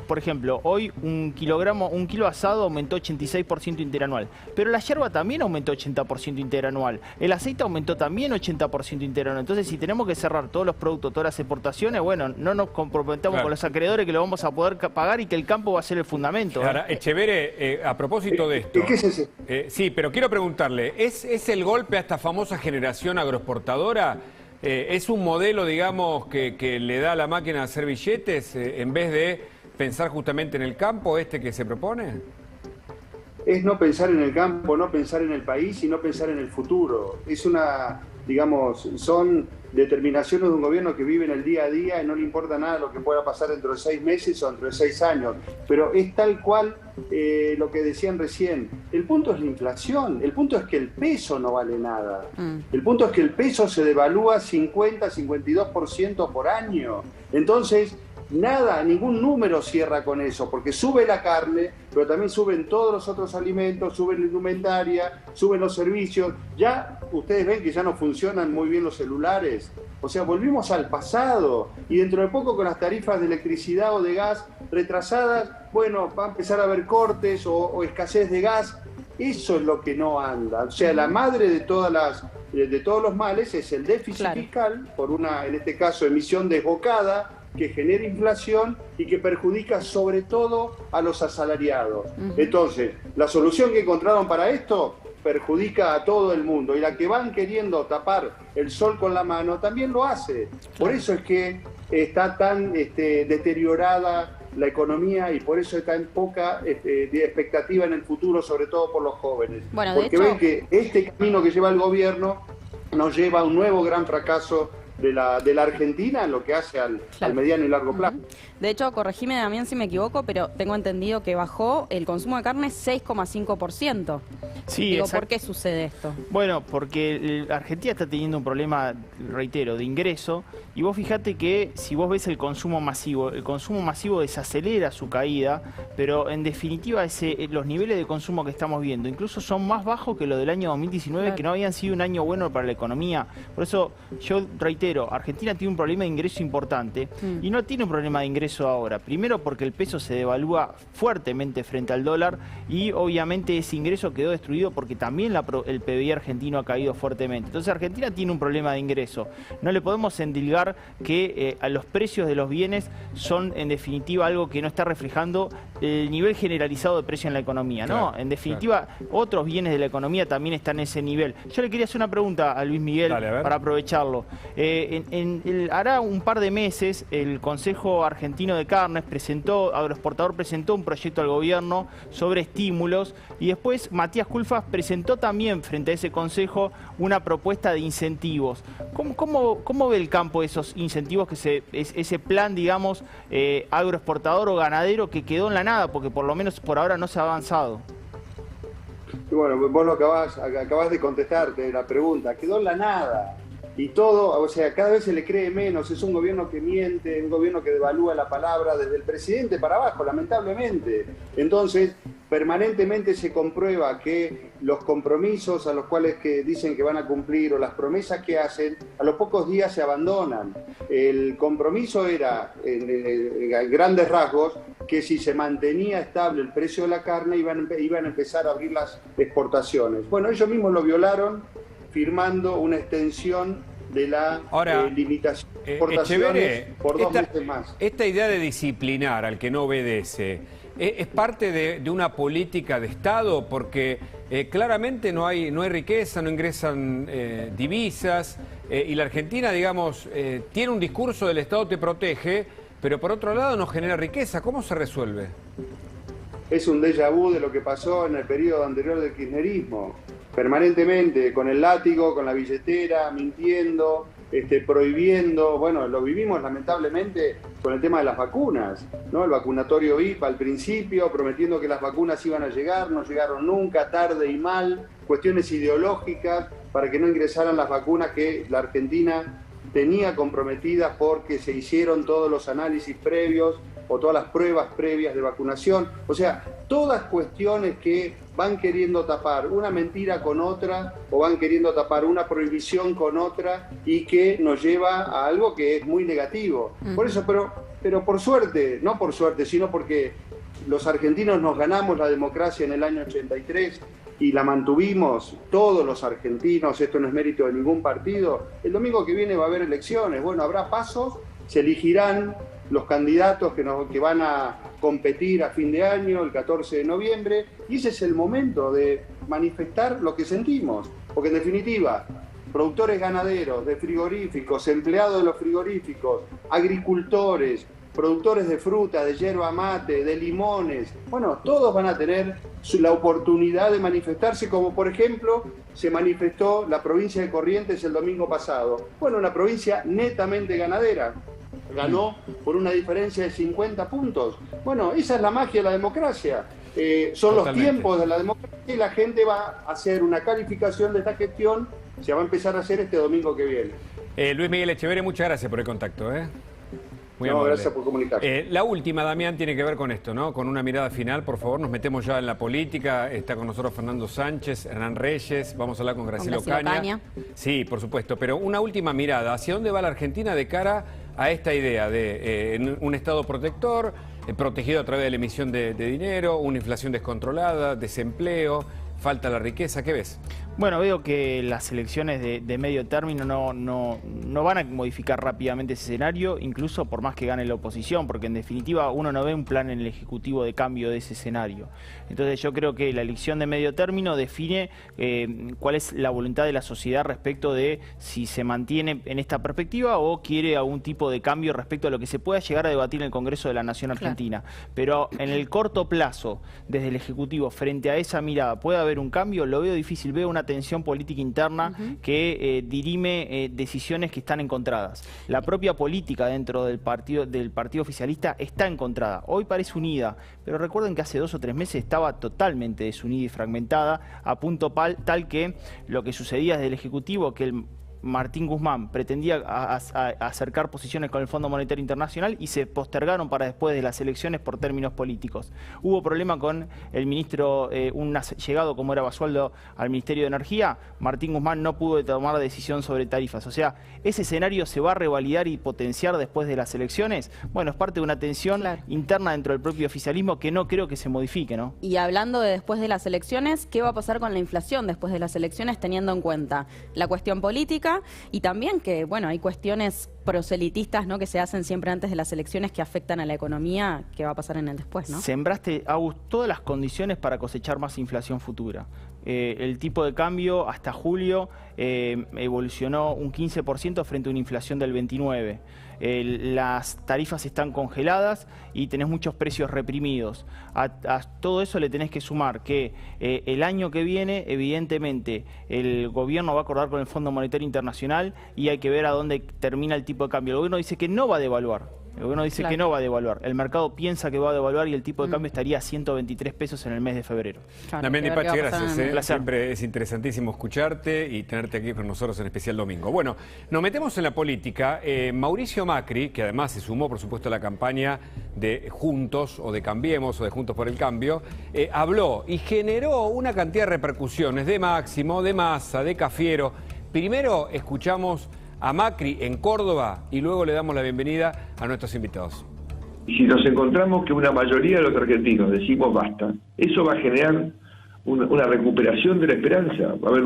por ejemplo, hoy un kilo asado aumentó 86% interanual, pero la yerba también aumentó 80% interanual, el aceite aumentó también 80% interanual. Entonces, si tenemos que cerrar todos los productos, todas las exportaciones, bueno, no nos comprometamos con los acreedores que lo vamos a poder pagar y que el campo va a ser el fundamento. Ahora, Echeverre, a propósito de esto... ¿Qué es ese? Sí, pero quiero preguntarle, ¿es el golpe a esta famosa generación agroexportadora? ¿Es un modelo, digamos, que le da a la máquina de hacer billetes en vez de pensar justamente en el campo que se propone? Es no pensar en el campo, no pensar en el país y no pensar en el futuro. Es son determinaciones de un gobierno que vive en el día a día y no le importa nada lo que pueda pasar dentro de 6 meses o dentro de 6 años. Pero es tal cual lo que decían recién. El punto es la inflación, el punto es que el peso no vale nada. El punto es que el peso se devalúa 50-52% por año. Entonces, ningún número cierra con eso, porque sube la carne, pero también suben todos los otros alimentos, suben la indumentaria, suben los servicios. Ya ustedes ven que ya no funcionan muy bien los celulares. O sea, volvimos al pasado y dentro de poco con las tarifas de electricidad o de gas retrasadas, bueno, va a empezar a haber cortes o escasez de gas. Eso es lo que no anda. O sea, la madre de todos los males es el déficit fiscal, por una, en este caso, emisión desbocada, que genera inflación y que perjudica sobre todo a los asalariados. Entonces, la solución que encontraron para esto perjudica a todo el mundo y la que van queriendo tapar el sol con la mano también lo hace. Por eso es que está tan deteriorada la economía y por eso está en poca expectativa en el futuro, sobre todo por los jóvenes. Bueno, porque hecho, ven que este camino que lleva el gobierno nos lleva a un nuevo gran fracaso de la Argentina en lo que hace al mediano y largo plazo. De hecho, corregime Damián si me equivoco, pero tengo entendido que bajó el consumo de carne 6,5%. Sí, digo, ¿por qué sucede esto? Bueno, porque Argentina está teniendo un problema, reitero, de ingreso, y vos fijate que si vos ves el consumo masivo desacelera su caída, pero en definitiva los niveles de consumo que estamos viendo incluso son más bajos que los del año 2019, que no habían sido un año bueno para la economía. Por eso yo reitero, Argentina tiene un problema de ingreso importante y no tiene un problema de ingreso ahora. Primero porque el peso se devalúa fuertemente frente al dólar y obviamente ese ingreso quedó destruido porque también el PBI argentino ha caído fuertemente. Entonces Argentina tiene un problema de ingreso. No le podemos endilgar que a los precios de los bienes son en definitiva algo que no está reflejando el nivel generalizado de precio en la economía, ¿no? En definitiva, otros bienes de la economía también están en ese nivel. Yo le quería hacer una pregunta a Luis Miguel. Dale, para aprovecharlo. Hará un par de meses el Consejo Argentino de Carnes Agroexportador presentó un proyecto al gobierno sobre estímulos y después Matías Culfas presentó también frente a ese consejo una propuesta de incentivos. ¿Cómo ve el campo esos incentivos, ese plan, digamos, agroexportador o ganadero que quedó en la nada, porque por lo menos por ahora no se ha avanzado? Y bueno, vos lo acabás de contestarte la pregunta, quedó en la nada. Y todo, o sea, cada vez se le cree menos, es un gobierno que miente, un gobierno que devalúa la palabra desde el presidente para abajo, lamentablemente. Entonces, permanentemente se comprueba que los compromisos a los cuales que dicen que van a cumplir o las promesas que hacen, a los pocos días se abandonan. El compromiso era, en grandes rasgos, que si se mantenía estable el precio de la carne iban a empezar a abrir las exportaciones. Bueno, ellos mismos lo violaron firmando una extensión de la limitación de exportaciones por 2 meses más. Esta idea de disciplinar al que no obedece, ¿es parte de una política de Estado? Porque claramente no hay riqueza, no ingresan divisas, y la Argentina, digamos, tiene un discurso del Estado te protege, pero por otro lado no genera riqueza. ¿Cómo se resuelve? Es un déjà vu de lo que pasó en el periodo anterior del kirchnerismo. Permanentemente, con el látigo, con la billetera, mintiendo, prohibiendo. Bueno, lo vivimos lamentablemente con el tema de las vacunas, ¿no? El vacunatorio VIP al principio, prometiendo que las vacunas iban a llegar, no llegaron nunca, tarde y mal, cuestiones ideológicas para que no ingresaran las vacunas que la Argentina tenía comprometidas porque se hicieron todos los análisis previos o todas las pruebas previas de vacunación. O sea, todas cuestiones que van queriendo tapar una mentira con otra o van queriendo tapar una prohibición con otra y que nos lleva a algo que es muy negativo. Por eso, pero por suerte, no por suerte, sino porque los argentinos nos ganamos la democracia en el año 83 y la mantuvimos todos los argentinos, esto no es mérito de ningún partido. El domingo que viene va a haber elecciones, bueno, habrá pasos, se elegirán los candidatos que van a competir a fin de año, el 14 de noviembre, y ese es el momento de manifestar lo que sentimos, porque en definitiva, productores ganaderos, de frigoríficos, empleados de los frigoríficos, agricultores, productores de fruta, de yerba mate, de limones, bueno, todos van a tener la oportunidad de manifestarse, como por ejemplo se manifestó la provincia de Corrientes el domingo pasado. Bueno, una provincia netamente ganadera, ganó por una diferencia de 50 puntos. Bueno, esa es la magia de la democracia. Son los tiempos de la democracia y la gente va a hacer una calificación de esta gestión, se va a empezar a hacer este domingo que viene. Luis Miguel Echeverri, muchas gracias por el contacto. Muy amable. Gracias por comunicarse. La última, Damián, tiene que ver con esto, ¿no? Con una mirada final, por favor. Nos metemos ya en la política. Está con nosotros Fernando Sánchez, Hernán Reyes. Vamos a hablar con Graciela Ocaña. Sí, por supuesto. Pero una última mirada. ¿Hacia dónde va la Argentina de cara a esta idea de un Estado protector, protegido a través de la emisión de dinero, una inflación descontrolada, desempleo, falta la riqueza? ¿Qué ves? Bueno, veo que las elecciones de medio término no van a modificar rápidamente ese escenario, incluso por más que gane la oposición, porque en definitiva uno no ve un plan en el Ejecutivo de cambio de ese escenario. Entonces yo creo que la elección de medio término define cuál es la voluntad de la sociedad respecto de si se mantiene en esta perspectiva o quiere algún tipo de cambio respecto a lo que se pueda llegar a debatir en el Congreso de la Nación Argentina. Claro. Pero en el corto plazo, desde el Ejecutivo, frente a esa mirada, ¿puede haber un cambio? Lo veo difícil, veo una tensión política interna que dirime decisiones que están encontradas. La propia política dentro del partido oficialista está encontrada. Hoy parece unida, pero recuerden que hace 2 o 3 meses estaba totalmente desunida y fragmentada, a punto tal que lo que sucedía desde el Ejecutivo, que el Martín Guzmán pretendía acercar posiciones con el Fondo Monetario Internacional y se postergaron para después de las elecciones por términos políticos. Hubo problema con el ministro, un llegado como era Basualdo al Ministerio de Energía. Martín Guzmán no pudo tomar la decisión sobre tarifas. O sea, ese escenario se va a revalidar y potenciar después de las elecciones. Bueno, es parte de una tensión interna dentro del propio oficialismo que no creo que se modifique, ¿no? Y hablando de después de las elecciones, ¿qué va a pasar con la inflación después de las elecciones, teniendo en cuenta la cuestión política y también que, bueno, hay cuestiones proselitistas, ¿no?, que se hacen siempre antes de las elecciones que afectan a la economía? ¿Qué va a pasar en el después, no? Sembraste, Agus, todas las condiciones para cosechar más inflación futura. El tipo de cambio hasta julio evolucionó un 15% frente a una inflación del 29%. Las tarifas están congeladas y tenés muchos precios reprimidos. A todo eso le tenés que sumar que el año que viene, evidentemente, el gobierno va a acordar con el Fondo Monetario Internacional y hay que ver a dónde termina el tipo de cambio. El gobierno dice que no va a devaluar. El gobierno dice que no va a devaluar. El mercado piensa que va a devaluar y el tipo de cambio estaría a 123 pesos en el mes de febrero. También, Ipachi, gracias. Siempre es interesantísimo escucharte y tenerte aquí con nosotros, en especial domingo. Bueno, nos metemos en la política. Mauricio Macri, que además se sumó, por supuesto, a la campaña de Juntos o de Cambiemos o de Juntos por el Cambio, habló y generó una cantidad de repercusiones de Máximo, de Massa, de Cafiero. Primero escuchamos a Macri en Córdoba y luego le damos la bienvenida a nuestros invitados. Y si nos encontramos que una mayoría de los argentinos decimos basta, eso va a generar una recuperación de la esperanza, va a haber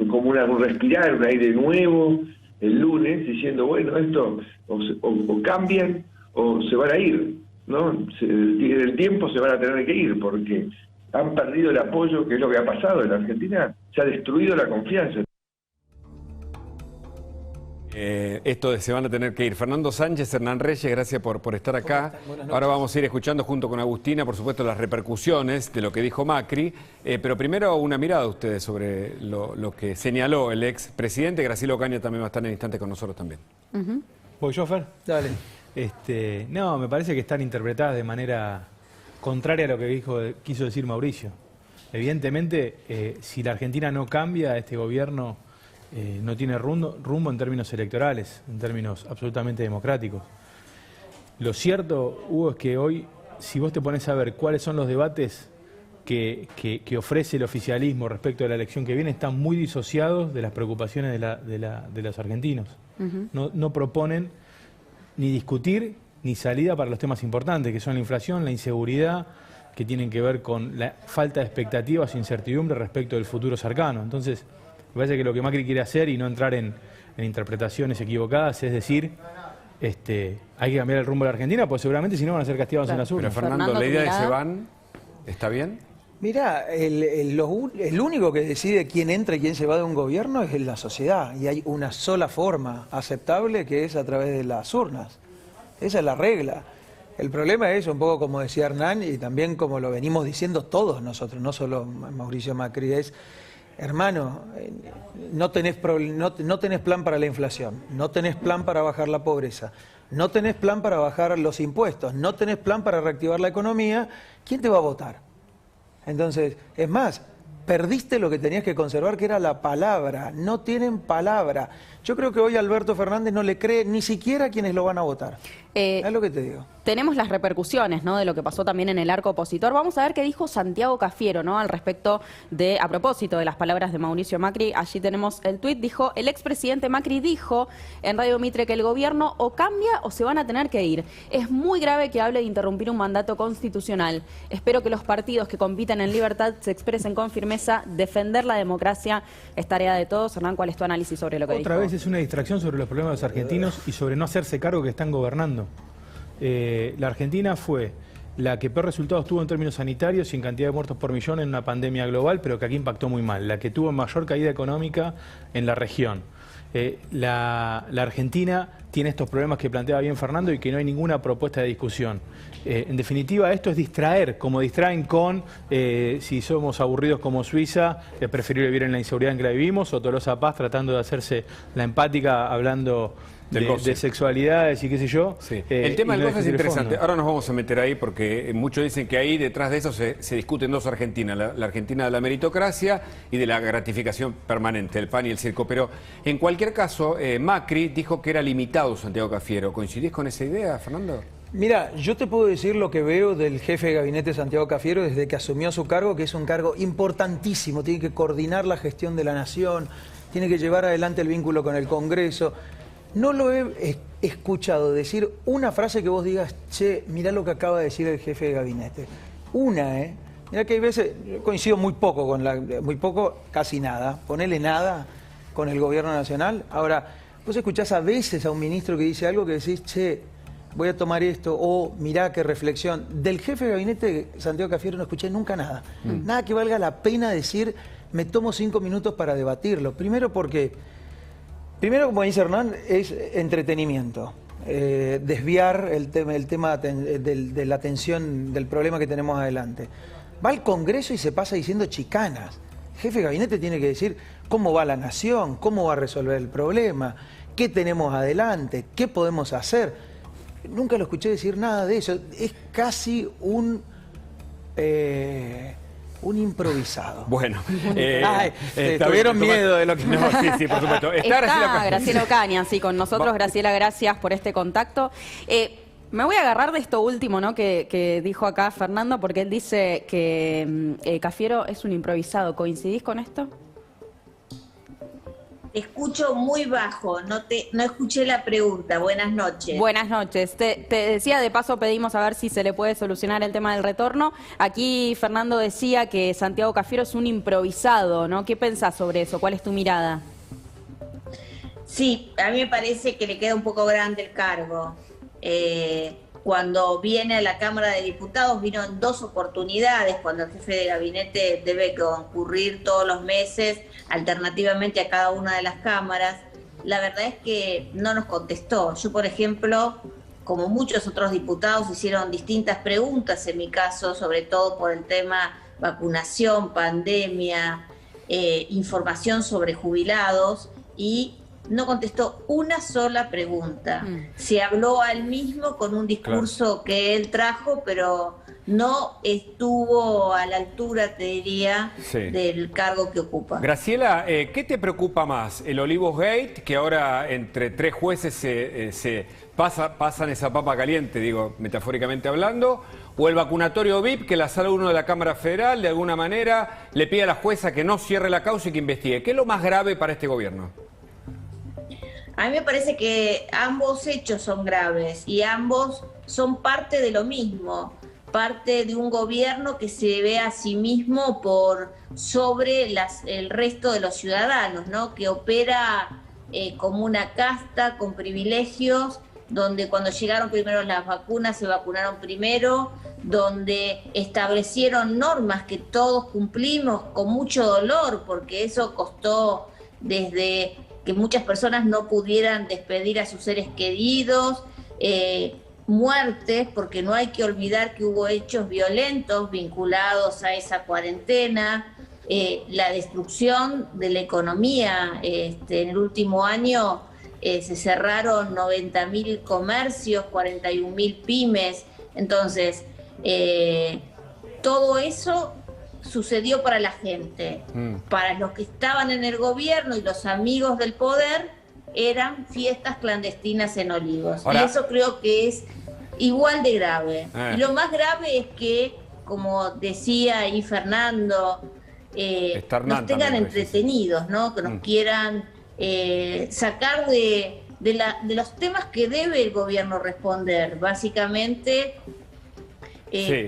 como un respirar, un aire nuevo el lunes, diciendo, bueno, esto o cambian o se van a ir, ¿no? En el tiempo se van a tener que ir, porque han perdido el apoyo, que es lo que ha pasado en la Argentina, se ha destruido la confianza. Esto de se van a tener que ir. Fernando Sánchez, Hernán Reyes, gracias por estar acá. Ahora vamos a ir escuchando junto con Agustina, por supuesto, las repercusiones de lo que dijo Macri. Pero primero una mirada de ustedes sobre lo que señaló el expresidente. Graciela Ocaña también va a estar en el instante con nosotros también. ¿Voy yo, Fer? Dale. No, me parece que están interpretadas de manera contraria a lo que quiso decir Mauricio. Evidentemente, si la Argentina no cambia, este gobierno no tiene rumbo en términos electorales, en términos absolutamente democráticos. Lo cierto, Hugo, es que hoy, si vos te pones a ver cuáles son los debates que ofrece el oficialismo respecto de la elección que viene, están muy disociados de las preocupaciones de los argentinos. No proponen ni discutir ni salida para los temas importantes, que son la inflación, la inseguridad, que tienen que ver con la falta de expectativas e incertidumbre respecto del futuro cercano. Entonces, me parece que lo que Macri quiere hacer, y no entrar en interpretaciones equivocadas, es decir, hay que cambiar el rumbo de la Argentina, porque seguramente si no van a ser castigados en las urnas. Pero Fernando, ¿la idea de se van está bien? Mirá, el único que decide quién entra y quién se va de un gobierno es la sociedad, y hay una sola forma aceptable, que es a través de las urnas. Esa es la regla. El problema es, un poco como decía Hernán, y también como lo venimos diciendo todos nosotros, no solo Mauricio Macri, es: hermano, no tenés plan para la inflación, no tenés plan para bajar la pobreza, no tenés plan para bajar los impuestos, no tenés plan para reactivar la economía, ¿quién te va a votar? Entonces, es más, perdiste lo que tenías que conservar, que era la palabra. No tienen palabra. Yo creo que hoy Alberto Fernández no le cree ni siquiera a quienes lo van a votar. Es lo que te digo. Tenemos las repercusiones, ¿no?, de lo que pasó también en el arco opositor. Vamos a ver qué dijo Santiago Cafiero, ¿no?, al respecto a propósito de las palabras de Mauricio Macri. Allí tenemos el tuit. Dijo: el expresidente Macri dijo en Radio Mitre que el gobierno o cambia o se van a tener que ir. Es muy grave que hable de interrumpir un mandato constitucional. Espero que los partidos que compiten en libertad se expresen con firmeza. Defender la democracia es tarea de todos. Hernán, ¿cuál es tu análisis sobre lo que dijo? Otra vez es una distracción sobre los problemas de los argentinos y sobre no hacerse cargo que están gobernando. La Argentina fue la que peor resultados tuvo en términos sanitarios y en cantidad de muertos por millón en una pandemia global, pero que aquí impactó muy mal. La que tuvo mayor caída económica en la región. La Argentina tiene estos problemas que planteaba bien Fernando y que no hay ninguna propuesta de discusión. En definitiva, esto es distraer, como distraen con si somos aburridos como Suiza, es preferible vivir en la inseguridad en que la vivimos, o Tolosa Paz tratando de hacerse la empática hablando de sexualidades y qué sé yo. Sí. El tema del goce es interesante. Ahora nos vamos a meter ahí porque muchos dicen que ahí detrás de eso se discuten dos Argentinas. La Argentina de la meritocracia y de la gratificación permanente, el pan y el circo. Pero en cualquier caso, Macri dijo que era limitado Santiago Cafiero. ¿Coincidís con esa idea, Fernando? Mira, yo te puedo decir lo que veo del jefe de gabinete Santiago Cafiero desde que asumió su cargo, que es un cargo importantísimo. Tiene que coordinar la gestión de la nación, tiene que llevar adelante el vínculo con el Congreso. No lo he escuchado decir una frase que vos digas: che, mirá lo que acaba de decir el jefe de gabinete. Mirá que hay veces, yo coincido muy poco casi nada, ponele nada con el gobierno nacional. Ahora, vos escuchás a veces a un ministro que dice algo que decís: che, voy a tomar esto, o mirá qué reflexión. Del jefe de gabinete Santiago Cafiero no escuché nunca nada. Nada que valga la pena decir: me tomo 5 minutos para debatirlo. Primero, como dice Hernán, es entretenimiento. Desviar el tema de la atención del problema que tenemos adelante. Va al Congreso y se pasa diciendo chicanas. El jefe de gabinete tiene que decir cómo va la nación, cómo va a resolver el problema, qué tenemos adelante, qué podemos hacer. Nunca lo escuché decir nada de eso. Es casi un improvisado. Bueno, tuvieron miedo de lo que... No, sí, por supuesto. Está Graciela Ocaña, sí, con nosotros. Graciela, gracias por este contacto. Me voy a agarrar de esto último, ¿no?, que dijo acá Fernando, porque él dice que Cafiero es un improvisado. ¿Coincidís con esto? Te escucho muy bajo, no escuché la pregunta. Buenas noches. Buenas noches. Te decía, de paso pedimos a ver si se le puede solucionar el tema del retorno. Aquí Fernando decía que Santiago Cafiero es un improvisado, ¿no? ¿Qué pensás sobre eso? ¿Cuál es tu mirada? Sí, a mí me parece que le queda un poco grande el cargo. Cuando viene a la Cámara de Diputados vino en 2 oportunidades, cuando el jefe de gabinete debe concurrir todos los meses alternativamente a cada una de las cámaras. La verdad es que no nos contestó. Yo, por ejemplo, como muchos otros diputados, hicieron distintas preguntas, en mi caso, sobre todo por el tema vacunación, pandemia, información sobre jubilados, y no contestó una sola pregunta. Se habló al mismo con un discurso que él trajo, pero no estuvo a la altura, te diría, del cargo que ocupa. Graciela, ¿qué te preocupa más? ¿El Olivos Gate, que ahora entre 3 jueces se pasan esa papa caliente, digo, metafóricamente hablando, o el vacunatorio VIP, que la Sala 1 de la Cámara Federal de alguna manera le pide a la jueza que no cierre la causa y que investigue? ¿Qué es lo más grave para este gobierno? A mí me parece que ambos hechos son graves y ambos son parte de lo mismo, parte de un gobierno que se ve a sí mismo por sobre el resto de los ciudadanos, ¿no? Que opera como una casta con privilegios, donde cuando llegaron primero las vacunas se vacunaron primero, donde establecieron normas que todos cumplimos con mucho dolor, porque eso costó desde que muchas personas no pudieran despedir a sus seres queridos, muertes, porque no hay que olvidar que hubo hechos violentos vinculados a esa cuarentena, la destrucción de la economía. En el último año se cerraron 90.000 comercios, 41.000 pymes. Entonces, todo eso sucedió para la gente. Para los que estaban en el gobierno y los amigos del poder, eran fiestas clandestinas en Olivos. Ahora, y eso creo que es igual de grave. Y lo más grave es que, como decía ahí Fernando, nos tengan entretenidos, ¿no? Que nos quieran sacar de los temas que debe el gobierno responder. Básicamente,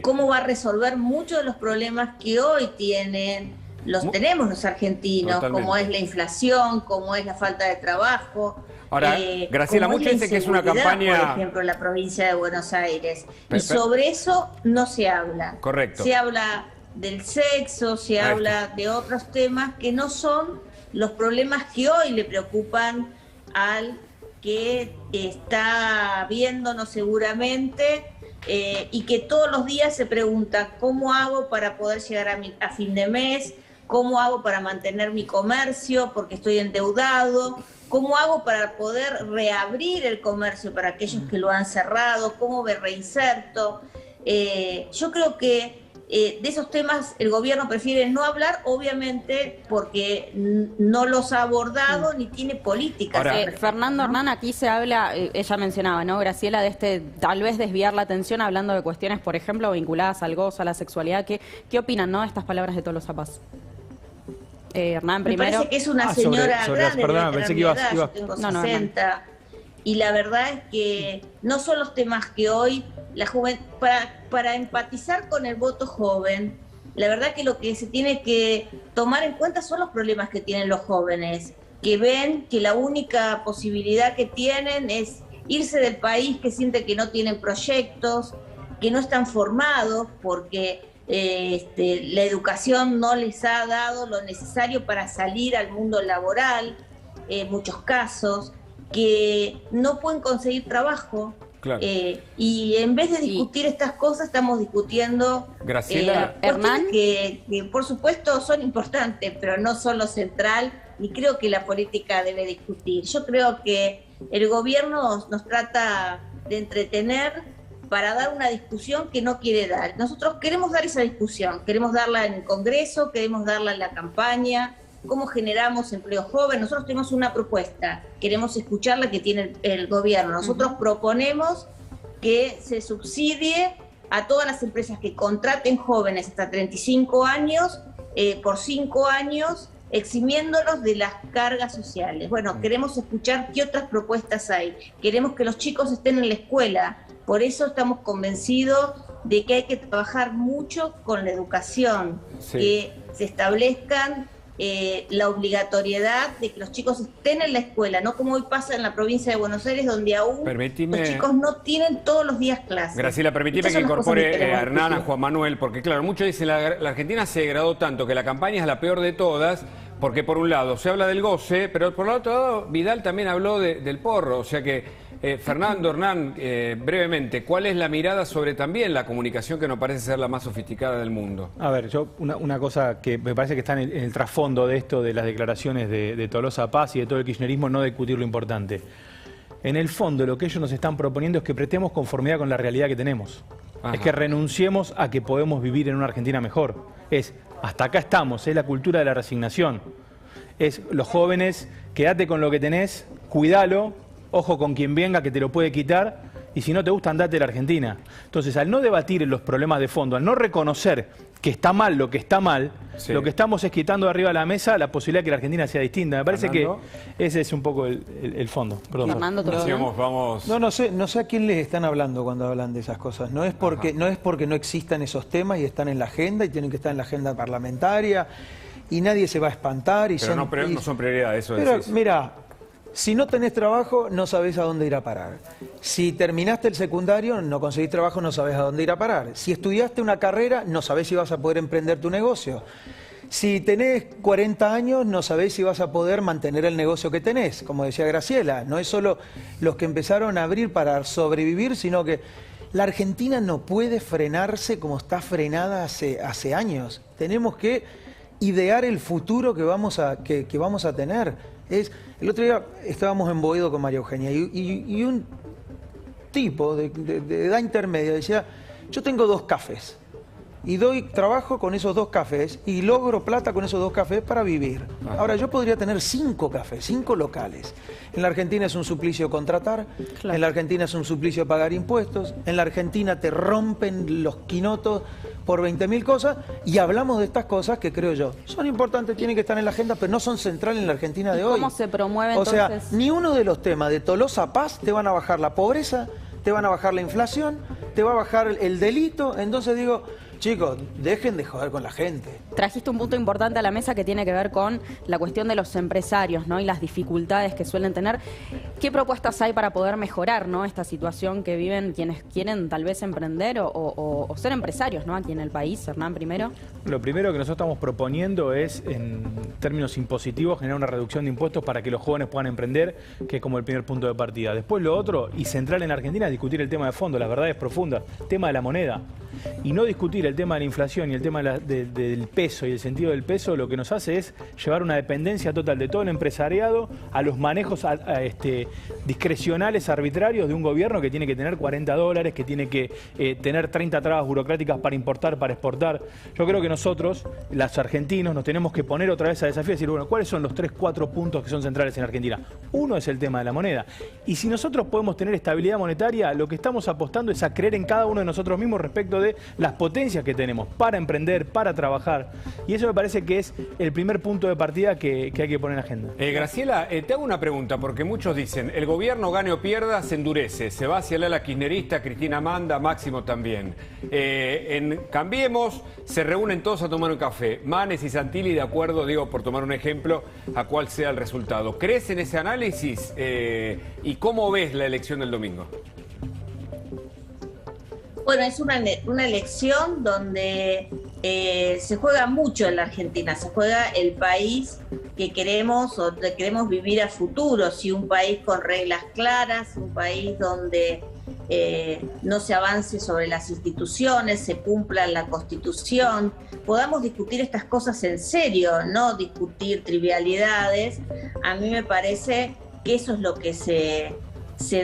cómo va a resolver muchos de los problemas que hoy tenemos los argentinos. Totalmente. Como es la inflación, como es la falta de trabajo. Ahora, Graciela, mucha dice que es una campaña... Por ejemplo, en la provincia de Buenos Aires. Y sobre eso no se habla. Correcto. Se habla del sexo, se habla de otros temas que no son los problemas que hoy le preocupan al que está viéndonos seguramente, y que todos los días se pregunta: ¿cómo hago para poder llegar a fin de mes? ¿Cómo hago para mantener mi comercio porque estoy endeudado? ¿Cómo hago para poder reabrir el comercio para aquellos que lo han cerrado? ¿Cómo me reinserto? Yo creo que de esos temas el gobierno prefiere no hablar, obviamente porque no los ha abordado ni tiene políticas. Fernando Hernán, aquí se habla, ella mencionaba, ¿no, Graciela, de tal vez desviar la atención hablando de cuestiones, por ejemplo, vinculadas al gozo, a la sexualidad. ¿Qué opinan, no, de estas palabras de Tolosa Paz? Hernán, primero. Me parece que es una señora grande, perdón, pensé que ibas. Yo tengo 60, y la verdad es que no son los temas que hoy la juventud, para empatizar con el voto joven, la verdad que lo que se tiene que tomar en cuenta son los problemas que tienen los jóvenes, que ven que la única posibilidad que tienen es irse del país, que sienten que no tienen proyectos, que no están formados porque la educación no les ha dado lo necesario para salir al mundo laboral, en muchos casos, que no pueden conseguir trabajo. Claro. Y en vez de discutir estas cosas, estamos discutiendo Hernán, que por supuesto son importantes, pero no son lo central, y creo que la política debe discutir. Yo creo que el gobierno nos trata de entretener para dar una discusión que no quiere dar. Nosotros queremos dar esa discusión, queremos darla en el Congreso, queremos darla en la campaña. ¿Cómo generamos empleo joven? Nosotros tenemos una propuesta, queremos escuchar la que tiene el gobierno. Nosotros proponemos que se subsidie a todas las empresas que contraten jóvenes hasta 35 años, por 5 años, eximiéndolos de las cargas sociales. Bueno, queremos escuchar qué otras propuestas hay. Queremos que los chicos estén en la escuela. Por eso estamos convencidos de que hay que trabajar mucho con la educación, que se establezcan la obligatoriedad de que los chicos estén en la escuela, no como hoy pasa en la provincia de Buenos Aires, donde aún los chicos no tienen todos los días clases. Graciela, permitime que incorpore a Hernán, a Juan Manuel, porque claro, muchos dicen la Argentina se degradó tanto que la campaña es la peor de todas, porque por un lado se habla del goce, pero por el otro lado Vidal también habló del porro, o sea que Fernando, Hernán, brevemente, ¿cuál es la mirada sobre también la comunicación que nos parece ser la más sofisticada del mundo? A ver, yo una cosa que me parece que está en el trasfondo de esto, de las declaraciones de Tolosa Paz y de todo el kirchnerismo, no discutir lo importante. En el fondo, lo que ellos nos están proponiendo es que prestemos conformidad con la realidad que tenemos. Ajá. Es que renunciemos a que podemos vivir en una Argentina mejor. Es, hasta acá estamos, es la cultura de la resignación. Es, los jóvenes, quédate con lo que tenés, cuídalo, ojo con quien venga que te lo puede quitar, y si no te gusta, andate de la Argentina. Entonces, al no debatir los problemas de fondo, al no reconocer que está mal lo que está mal, lo que estamos es quitando de arriba de la mesa la posibilidad de que la Argentina sea distinta. Me parece que ese es un poco el fondo. Perdón. Fernando, vamos. No sé a quién les están hablando cuando hablan de esas cosas. No es porque no existan esos temas y están en la agenda y tienen que estar en la agenda parlamentaria y nadie se va a espantar. Pero no son prioridades, eso pero mira, si no tenés trabajo, no sabés a dónde ir a parar. Si terminaste el secundario, no conseguís trabajo, no sabés a dónde ir a parar. Si estudiaste una carrera, no sabés si vas a poder emprender tu negocio. Si tenés 40 años, no sabés si vas a poder mantener el negocio que tenés. Como decía Graciela, no es solo los que empezaron a abrir para sobrevivir, sino que la Argentina no puede frenarse como está frenada hace años. Tenemos que idear el futuro que vamos a tener. El otro día estábamos en Boedo con María Eugenia y un tipo de edad intermedia decía, yo tengo 2 cafés y doy trabajo con esos 2 cafés y logro plata con esos 2 cafés para vivir. Ahora, yo podría tener 5 cafés, 5 locales. En la Argentina es un suplicio contratar, en la Argentina es un suplicio pagar impuestos, en la Argentina te rompen los quinotos por 20.000 cosas y hablamos de estas cosas que creo yo son importantes, tienen que estar en la agenda, pero no son centrales en la Argentina de hoy. ¿Cómo se promueve entonces? O sea, ni uno de los temas de Tolosa Paz te van a bajar la pobreza, te van a bajar la inflación, te va a bajar el delito. Entonces digo, chicos, dejen de joder con la gente. Trajiste un punto importante a la mesa que tiene que ver con la cuestión de los empresarios, ¿no? Y las dificultades que suelen tener. ¿Qué propuestas hay para poder mejorar, ¿no? Esta situación que viven quienes quieren tal vez emprender o ser empresarios, ¿no? Aquí en el país. Hernán, primero. Lo primero que nosotros estamos proponiendo es, en términos impositivos, generar una reducción de impuestos para que los jóvenes puedan emprender, que es como el primer punto de partida. Después lo otro, y central en Argentina, es discutir el tema de fondo, las verdades profundas, tema de la moneda. Y no discutir el tema de la inflación y el tema del peso y el sentido del peso, lo que nos hace es llevar una dependencia total de todo el empresariado a los manejos discrecionales, arbitrarios de un gobierno que tiene que tener $40, que tiene que tener 30 trabas burocráticas para importar, para exportar. Yo creo que nosotros, los argentinos, nos tenemos que poner otra vez a desafío y decir, bueno, ¿cuáles son los 3, 4 puntos que son centrales en Argentina? Uno es el tema de la moneda. Y si nosotros podemos tener estabilidad monetaria, lo que estamos apostando es a creer en cada uno de nosotros mismos respecto de las potencias que tenemos para emprender, para trabajar. Y eso me parece que es el primer punto de partida que hay que poner en agenda. Graciela, te hago una pregunta, porque muchos dicen, el gobierno gane o pierda, se endurece, se va hacia el ala kirchnerista, Cristina manda, Máximo también. En Cambiemos, se reúnen todos a tomar un café. Manes y Santilli de acuerdo, digo, por tomar un ejemplo, a cuál sea el resultado. ¿Crees en ese análisis? ¿Y cómo ves la elección del domingo? Bueno, es una elección donde se juega mucho en la Argentina, se juega el país que queremos o donde queremos vivir a futuro, si un país con reglas claras, un país donde no se avance sobre las instituciones, se cumpla la Constitución, podamos discutir estas cosas en serio, no discutir trivialidades. A mí me parece que eso es lo que se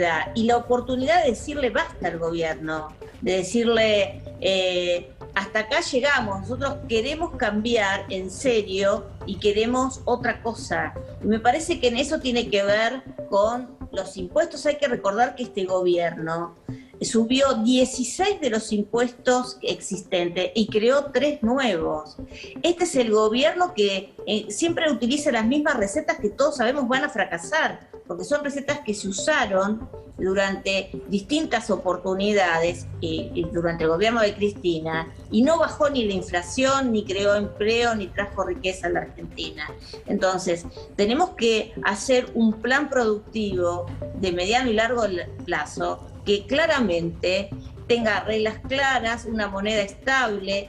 da. Y la oportunidad de decirle basta al gobierno, de decirle hasta acá llegamos, nosotros queremos cambiar en serio y queremos otra cosa. Y me parece que en eso tiene que ver con los impuestos. Hay que recordar que este gobierno subió 16 de los impuestos existentes y creó 3 nuevos. Este es el gobierno que siempre utiliza las mismas recetas que todos sabemos van a fracasar, porque son recetas que se usaron durante distintas oportunidades y durante el gobierno de Cristina, y no bajó ni la inflación, ni creó empleo, ni trajo riqueza a la Argentina. Entonces, tenemos que hacer un plan productivo de mediano y largo plazo que claramente tenga reglas claras, una moneda estable.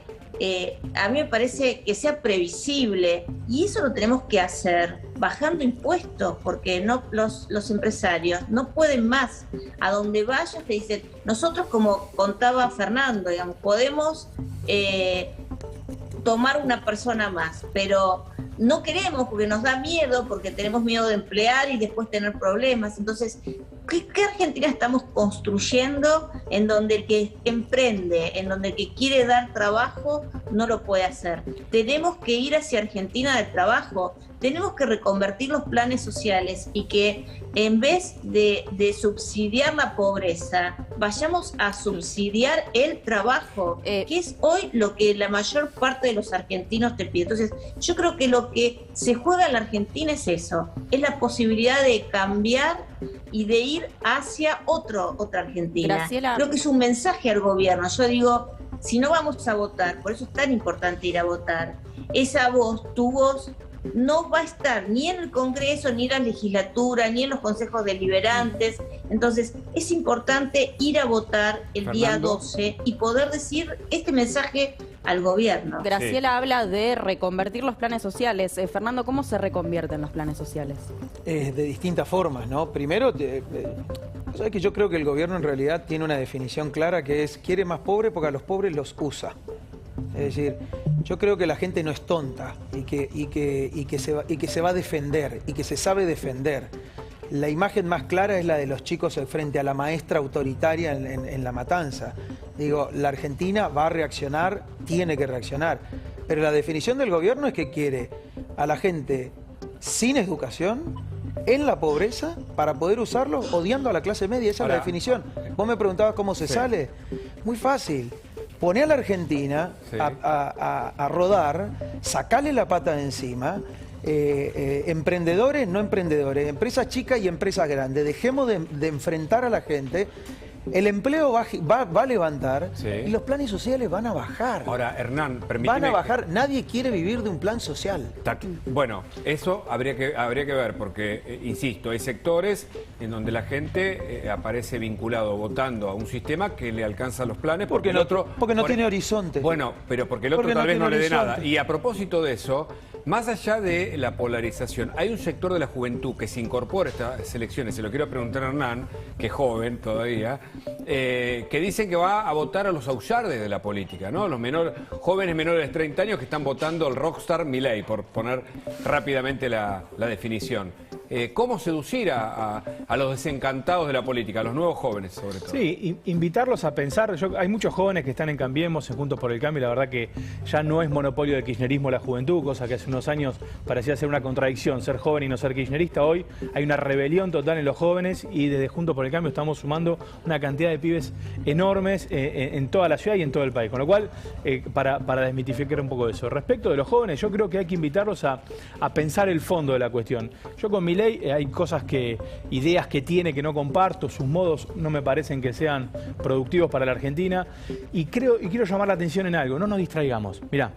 A mí me parece que sea previsible, y eso lo tenemos que hacer bajando impuestos, porque no, los empresarios no pueden más. A donde vayas te dicen, nosotros, como contaba Fernando, digamos, podemos tomar una persona más, pero no queremos porque nos da miedo, porque tenemos miedo de emplear y después tener problemas. Entonces, ¿qué Argentina estamos construyendo en donde el que emprende, en donde el que quiere dar trabajo no lo puede hacer? Tenemos que ir hacia Argentina del trabajo, tenemos que reconvertir los planes sociales y que en vez de subsidiar la pobreza, vayamos a subsidiar el trabajo, que es hoy lo que la mayor parte de los argentinos te pide. Entonces, yo creo que lo que se juega en la Argentina es eso, es la posibilidad de cambiar y de ir hacia otra Argentina. Graciela. Creo que es un mensaje al gobierno. Yo digo, si no vamos a votar, por eso es tan importante ir a votar, esa voz, tu voz, no va a estar ni en el Congreso, ni en la legislatura, ni en los consejos deliberantes. Entonces, es importante ir a votar el día 12 y poder decir este mensaje al gobierno. Graciela habla de reconvertir los planes sociales. Fernando, ¿cómo se reconvierten los planes sociales? De distintas formas, ¿no? Primero, ¿sabes que yo creo que el gobierno en realidad tiene una definición clara, que es quiere más pobres porque a los pobres los usa? Es decir, yo creo que la gente no es tonta y que se va a defender y que se sabe defender. La imagen más clara es la de los chicos frente a la maestra autoritaria en La Matanza. Digo, la Argentina va a reaccionar, tiene que reaccionar. Pero la definición del gobierno es que quiere a la gente sin educación, en la pobreza, para poder usarlo, odiando a la clase media. Esa es la definición. Vos me preguntabas cómo se sale. Muy fácil. Poné a la Argentina a rodar, sacale la pata de encima, emprendedores, no emprendedores, empresas chicas y empresas grandes. Dejemos de enfrentar a la gente. El empleo va a levantar y los planes sociales van a bajar. Ahora, Hernán, permíteme... Van a bajar. Nadie quiere vivir de un plan social. Bueno, eso habría que ver, porque, insisto, hay sectores en donde la gente aparece vinculado, votando a un sistema que le alcanza los planes, porque el otro... Porque no tiene horizonte. Bueno, pero porque el otro tal vez no le dé nada. Y a propósito de eso, más allá de la polarización, hay un sector de la juventud que se incorpora a estas elecciones, se lo quiero preguntar a Hernán, que es joven todavía, que dicen que va a votar a los Aullardes de la política, ¿no? Los jóvenes menores de 30 años que están votando al rockstar Milei, por poner rápidamente la definición. ¿Cómo seducir a los desencantados de la política, a los nuevos jóvenes sobre todo? Sí, invitarlos a pensar. Hay muchos jóvenes que están en Cambiemos, en Juntos por el Cambio, y la verdad que ya no es monopolio del kirchnerismo la juventud, cosa que hace unos años parecía ser una contradicción, ser joven y no ser kirchnerista. Hoy hay una rebelión total en los jóvenes y desde Juntos por el Cambio estamos sumando una cantidad de pibes enormes en toda la ciudad y en todo el país. Con lo cual, para desmitificar un poco eso. Respecto de los jóvenes, yo creo que hay que invitarlos a pensar el fondo de la cuestión. Yo con Milei hay ideas que tiene que no comparto, sus modos no me parecen que sean productivos para la Argentina y quiero llamar la atención en algo, no nos distraigamos. Mirá,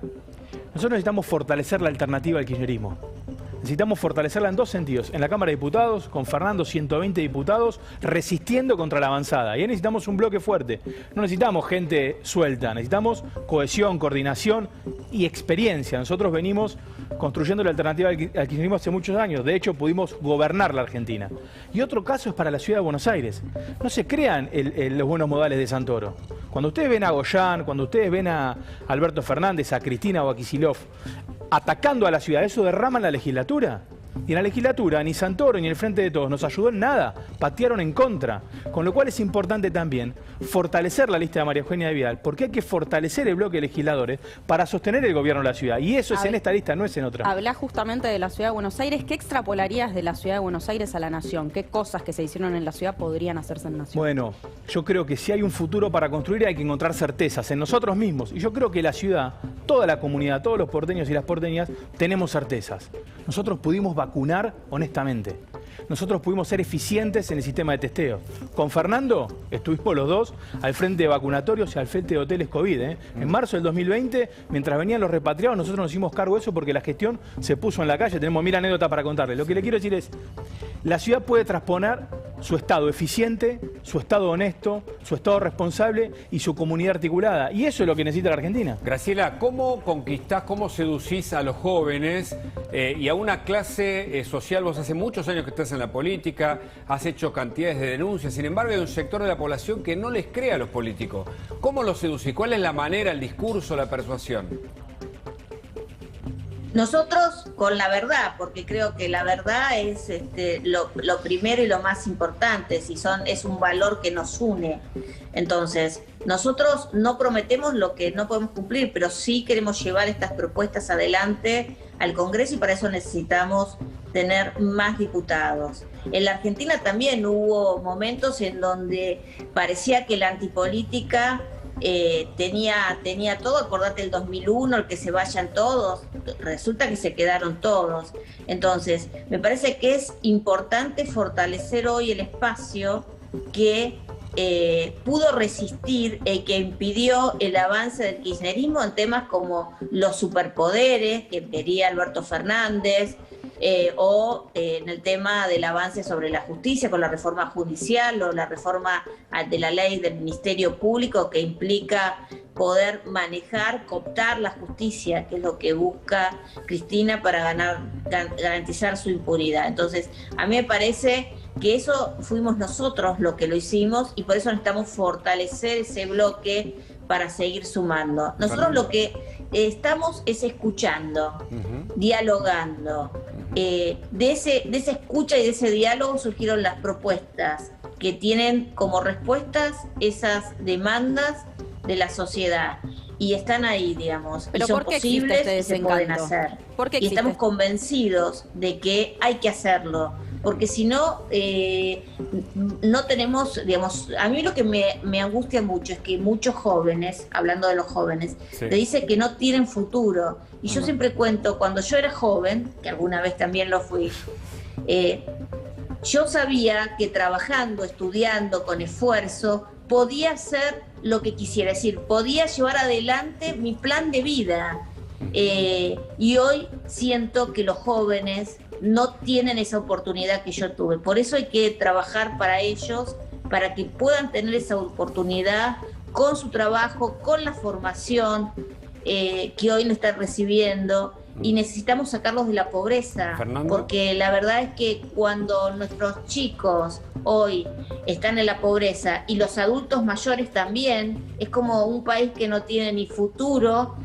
nosotros necesitamos fortalecer la alternativa al kirchnerismo. Necesitamos fortalecerla en dos sentidos. En la Cámara de Diputados, con Fernando, 120 diputados, resistiendo contra la avanzada. Y ahí necesitamos un bloque fuerte. No necesitamos gente suelta, necesitamos cohesión, coordinación y experiencia. Nosotros venimos construyendo la alternativa al kirchnerismo hace muchos años. De hecho, pudimos gobernar la Argentina. Y otro caso es para la ciudad de Buenos Aires. No se crean los buenos modales de Santoro. Cuando ustedes ven a Goyán, cuando ustedes ven a Alberto Fernández, a Cristina o a Kicillof atacando a la ciudad, ¿eso derrama en la legislatura? Y en la legislatura ni Santoro ni el Frente de Todos nos ayudó en nada, patearon en contra. Con lo cual es importante también fortalecer la lista de María Eugenia de Vidal, porque hay que fortalecer el bloque de legisladores para sostener el gobierno de la ciudad. Y eso es en esta lista, no es en otra. Habla justamente de la Ciudad de Buenos Aires. ¿Qué extrapolarías de la Ciudad de Buenos Aires a la Nación? ¿Qué cosas que se hicieron en la ciudad podrían hacerse en Nación? Bueno, yo creo que si hay un futuro para construir hay que encontrar certezas en nosotros mismos. Y yo creo que la ciudad, toda la comunidad, todos los porteños y las porteñas, tenemos certezas. Nosotros pudimos vacunar honestamente. Nosotros pudimos ser eficientes en el sistema de testeo. Con Fernando estuvimos los dos al frente de vacunatorios y al frente de hoteles COVID. En marzo del 2020, mientras venían los repatriados, nosotros nos hicimos cargo de eso porque la gestión se puso en la calle. Tenemos 1000 anécdotas para contarles. Lo que le quiero decir es, la ciudad puede transponer su Estado eficiente, su Estado honesto, su Estado responsable y su comunidad articulada. Y eso es lo que necesita la Argentina. Graciela, ¿cómo conquistás, cómo seducís a los jóvenes y a una clase social? Vos hace muchos años que estás en la política, has hecho cantidades de denuncias, sin embargo hay un sector de la población que no les cree a los políticos. ¿Cómo los seducís? ¿Cuál es la manera, el discurso, la persuasión? Nosotros con la verdad, porque creo que la verdad es lo primero y lo más importante, es un valor que nos une. Entonces, nosotros no prometemos lo que no podemos cumplir, pero sí queremos llevar estas propuestas adelante al Congreso y para eso necesitamos tener más diputados. En la Argentina también hubo momentos en donde parecía que la antipolítica tenía todo. Acordate el 2001, el que se vayan todos, resulta que se quedaron todos. Entonces, me parece que es importante fortalecer hoy el espacio que pudo resistir y que impidió el avance del kirchnerismo en temas como los superpoderes que quería Alberto Fernández, o en el tema del avance sobre la justicia con la reforma judicial o la reforma de la ley del Ministerio Público que implica poder manejar, cooptar la justicia, que es lo que busca Cristina para garantizar su impunidad. Entonces, a mí me parece que eso fuimos nosotros los que lo hicimos y por eso necesitamos fortalecer ese bloque para seguir sumando. Nosotros lo que estamos es escuchando, dialogando. De esa escucha y de ese diálogo surgieron las propuestas que tienen como respuestas esas demandas de la sociedad y están ahí, digamos, pero y son ¿por qué posibles y se pueden hacer. ¿Por qué y estamos convencidos de que hay que hacerlo, porque si no, no tenemos, digamos, a mí lo que me angustia mucho es que muchos jóvenes, hablando de los jóvenes, Sí. te dicen que no tienen futuro. Y yo siempre cuento, cuando yo era joven, que alguna vez también lo fui, yo sabía que trabajando, estudiando, con esfuerzo, podía hacer lo que quisiera, es decir, podía llevar adelante mi plan de vida. Y hoy siento que los jóvenes no tienen esa oportunidad que yo tuve. Por eso hay que trabajar para ellos, para que puedan tener esa oportunidad con su trabajo, con la formación que hoy no están recibiendo. Y necesitamos sacarlos de la pobreza, Fernando. porque la verdad es que cuando nuestros chicos hoy están en la pobreza y los adultos mayores también, es como un país que no tiene ni futuro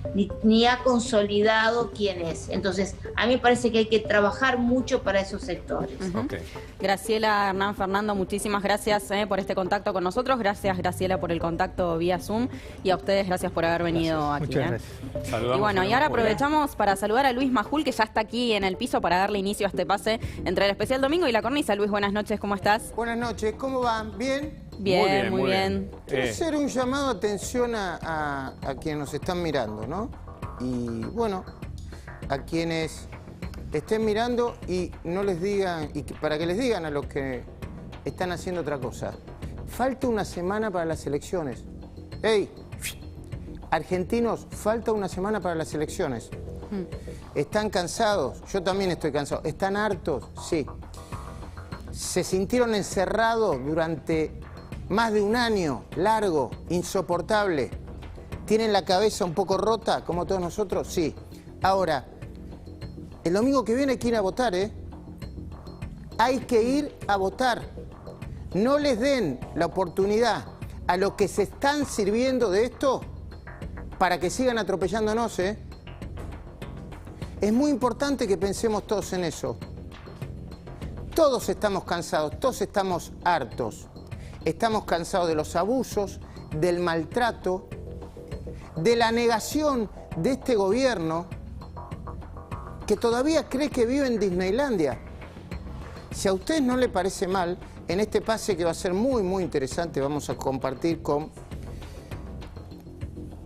ni ha consolidado quién es. Entonces, a mí me parece que hay que trabajar mucho para esos sectores. Graciela, Hernán, Fernando, muchísimas gracias por este contacto con nosotros. Gracias, Graciela, por el contacto vía Zoom y a ustedes gracias por haber venido aquí. Muchas gracias. Y bueno, y ahora aprovechamos para saludar a Luis Majul, que ya está aquí en el piso para darle inicio a este pase entre el especial domingo y la cornisa. Luis, buenas noches, ¿cómo estás? Buenas noches, ¿cómo van? ¿Bien? Bien, muy bien. Quiero hacer un llamado de atención a quienes nos están mirando, ¿no? Y bueno, a quienes estén mirando y no les digan, y para que les digan a los que están haciendo otra cosa. Falta una semana para las elecciones. ¡Ey! Argentinos, falta una semana para las elecciones. ¿Están cansados? Yo también estoy cansado. ¿Están hartos? Sí. ¿Se sintieron encerrados durante más de un año? Largo, insoportable. ¿Tienen la cabeza un poco rota, como todos nosotros? Sí. Ahora, el domingo que viene hay que ir a votar, ¿eh? Hay que ir a votar. No les den la oportunidad a los que se están sirviendo de esto para que sigan atropellándonos, ¿eh? Es muy importante que pensemos todos en eso. Todos estamos cansados, todos estamos hartos. Estamos cansados de los abusos, del maltrato, de la negación de este gobierno que todavía cree que vive en Disneylandia. Si a ustedes no les parece mal, en este pase que va a ser muy, muy interesante, vamos a compartir con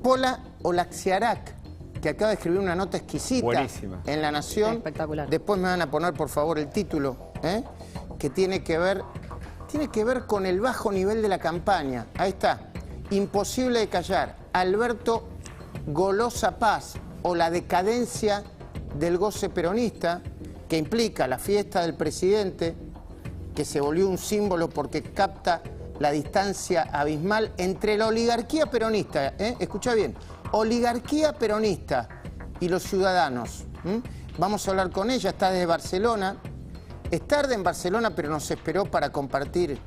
Pola Olaxiarac, que acaba de escribir una nota exquisita. Buenísima. En La Nación. Espectacular. Después me van a poner, por favor, el título, que tiene que ver con el bajo nivel de la campaña. Ahí está. Imposible de callar. Alberto Golosa Paz, o la decadencia del goce peronista, que implica la fiesta del presidente, que se volvió un símbolo porque capta la distancia abismal entre la oligarquía peronista, escucha bien, oligarquía peronista y los ciudadanos. Vamos a hablar con ella, está desde Barcelona. Es tarde en Barcelona, pero nos esperó para compartir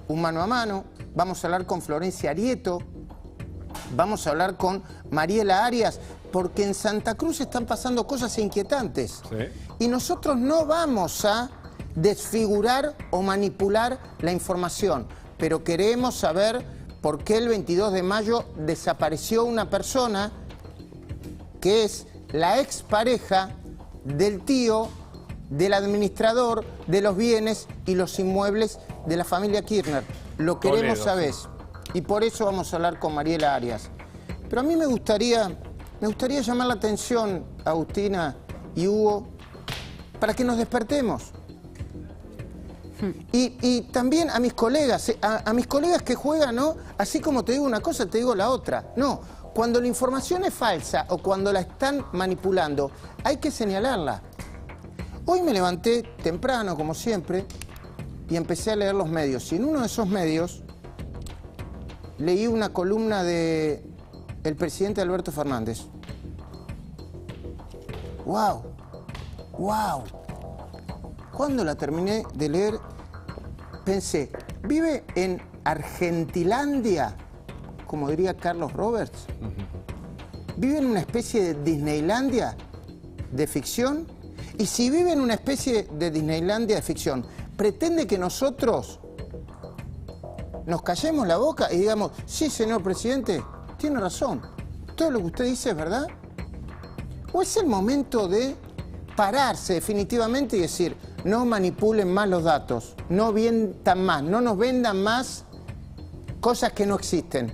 un mano a mano. Vamos a hablar con Florencia Arieto, vamos a hablar con Mariela Arias, porque en Santa Cruz están pasando cosas inquietantes. Sí. Y nosotros no vamos a desfigurar o manipular la información, pero queremos saber por qué el 22 de mayo desapareció una persona que es la expareja del tío del administrador de los bienes y los inmuebles de la familia Kirchner. Lo queremos saber. Y por eso vamos a hablar con Mariela Arias. Pero a mí me gustaría llamar la atención, Agustina y Hugo, para que nos despertemos. Y también a mis colegas, a mis colegas que juegan, ¿no? Así como te digo una cosa, te digo la otra. No, cuando la información es falsa o cuando la están manipulando, hay que señalarla. Hoy me levanté temprano, como siempre, y empecé a leer los medios. Y en uno de esos medios leí una columna del presidente Alberto Fernández. ¡Wow! ¡Wow! Cuando la terminé de leer, pensé, ¿vive en Argentilandia, como diría Carlos Roberts? ¿Vive en una especie de Disneylandia de ficción? Y si vive en una especie de Disneylandia de ficción, ¿pretende que nosotros nos callemos la boca y digamos, sí, señor presidente, tiene razón, todo lo que usted dice es verdad? ¿O es el momento de pararse definitivamente y decir, no manipulen más los datos, no mientan más, no nos vendan más cosas que no existen?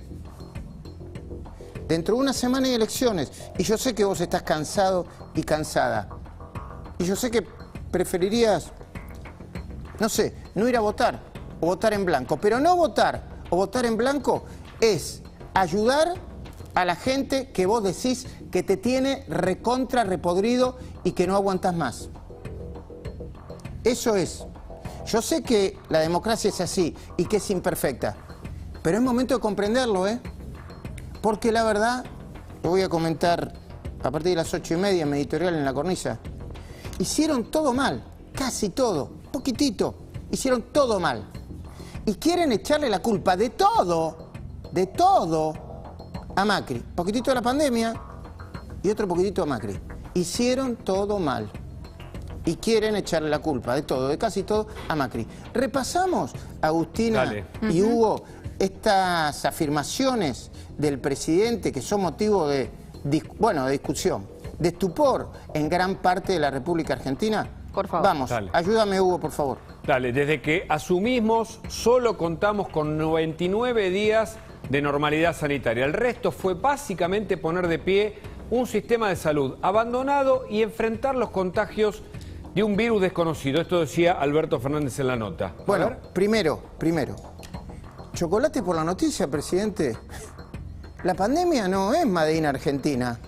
Dentro de una semana hay elecciones y yo sé que vos estás cansado y cansada. Y yo sé que preferirías, no sé, no ir a votar o votar en blanco. Pero no votar o votar en blanco es ayudar a la gente que vos decís que te tiene recontra repodrido y que no aguantas más. Eso es. Yo sé que la democracia es así y que es imperfecta, pero es momento de comprenderlo, Porque la verdad, lo voy a comentar a partir de las 8:30 en mi editorial en La Cornisa, hicieron todo mal, casi todo, poquitito, hicieron todo mal. Y quieren echarle la culpa de todo a Macri. Poquitito a la pandemia y otro poquitito a Macri. Hicieron todo mal. Y quieren echarle la culpa de todo, de casi todo, a Macri. Repasamos, Agustina y Hugo, estas afirmaciones del presidente que son motivo de discusión, de estupor en gran parte de la República Argentina. Por favor. Vamos, ayúdame, Hugo, por favor. Dale, desde que asumimos, solo contamos con 99 días de normalidad sanitaria. El resto fue básicamente poner de pie un sistema de salud abandonado y enfrentar los contagios de un virus desconocido. Esto decía Alberto Fernández en la nota. Bueno, primero, chocolate por la noticia, presidente. La pandemia no es made in Argentina.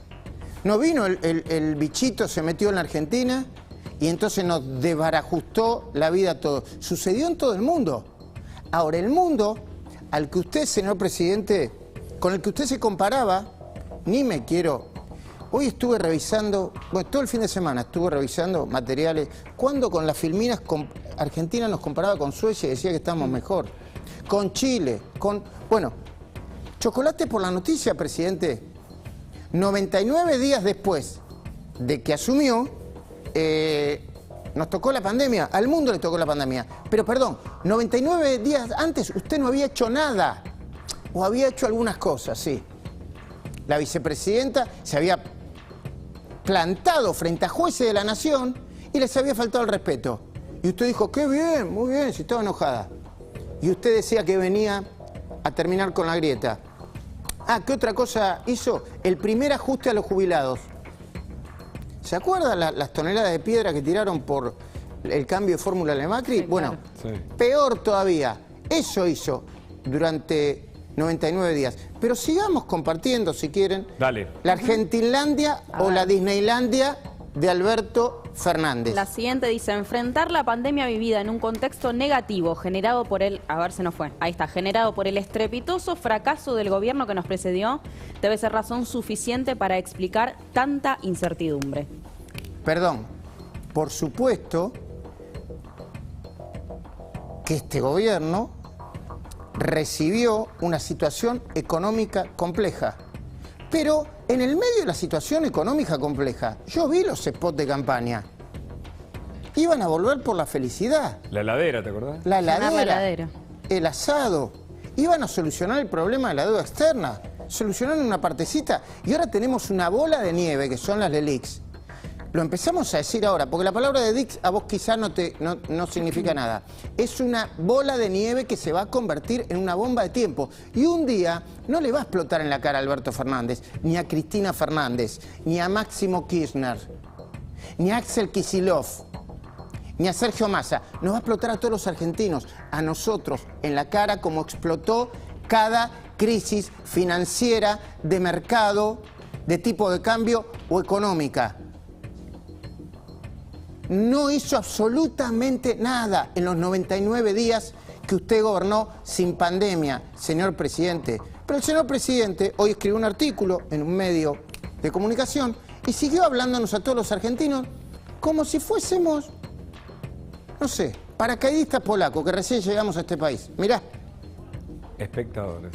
No vino el bichito, se metió en la Argentina y entonces nos desbarajustó la vida a todos. Sucedió en todo el mundo. Ahora, el mundo al que usted, señor presidente, con el que usted se comparaba, ni me quiero... Hoy estuve revisando, todo el fin de semana estuve revisando materiales, cuando con las filminas Argentina nos comparaba con Suecia y decía que estábamos mejor, con Chile, chocolate por la noticia, presidente. 99 días después de que asumió, nos tocó la pandemia, al mundo le tocó la pandemia. Pero perdón, 99 días antes usted no había hecho nada. O había hecho algunas cosas, sí. La vicepresidenta se había plantado frente a jueces de la nación y les había faltado el respeto. Y usted dijo, qué bien, muy bien, si estaba enojada. Y usted decía que venía a terminar con la grieta. Ah, ¿qué otra cosa hizo? El primer ajuste a los jubilados. ¿Se acuerdan las toneladas de piedra que tiraron por el cambio de fórmula de Macri? Sí, bueno, claro. Peor todavía. Eso hizo durante 99 días. Pero sigamos compartiendo, si quieren, Dale. La Argentinlandia o la Disneylandia de Alberto Fernández. La siguiente dice, enfrentar la pandemia vivida en un contexto negativo generado por el... A ver, se nos fue. Ahí está. Generado por el estrepitoso fracaso del gobierno que nos precedió, debe ser razón suficiente para explicar tanta incertidumbre. Perdón. Por supuesto que este gobierno recibió una situación económica compleja. Pero en el medio de la situación económica compleja, yo vi los spots de campaña. Iban a volver por la felicidad. La heladera, ¿te acordás? La heladera, el asado. Iban a solucionar el problema de la deuda externa. Solucionaron una partecita. Y ahora tenemos una bola de nieve, que son las LELIQs. Lo empezamos a decir ahora, porque la palabra de Dix a vos quizás no significa nada. Es una bola de nieve que se va a convertir en una bomba de tiempo. Y un día no le va a explotar en la cara a Alberto Fernández, ni a Cristina Fernández, ni a Máximo Kirchner, ni a Axel Kicillof, ni a Sergio Massa. Nos va a explotar a todos los argentinos, a nosotros, en la cara, como explotó cada crisis financiera, de mercado, de tipo de cambio o económica. No hizo absolutamente nada en los 99 días que usted gobernó sin pandemia, señor presidente. Pero el señor presidente hoy escribió un artículo en un medio de comunicación y siguió hablándonos a todos los argentinos como si fuésemos, no sé, paracaidistas polacos que recién llegamos a este país. Mirá. Espectadores.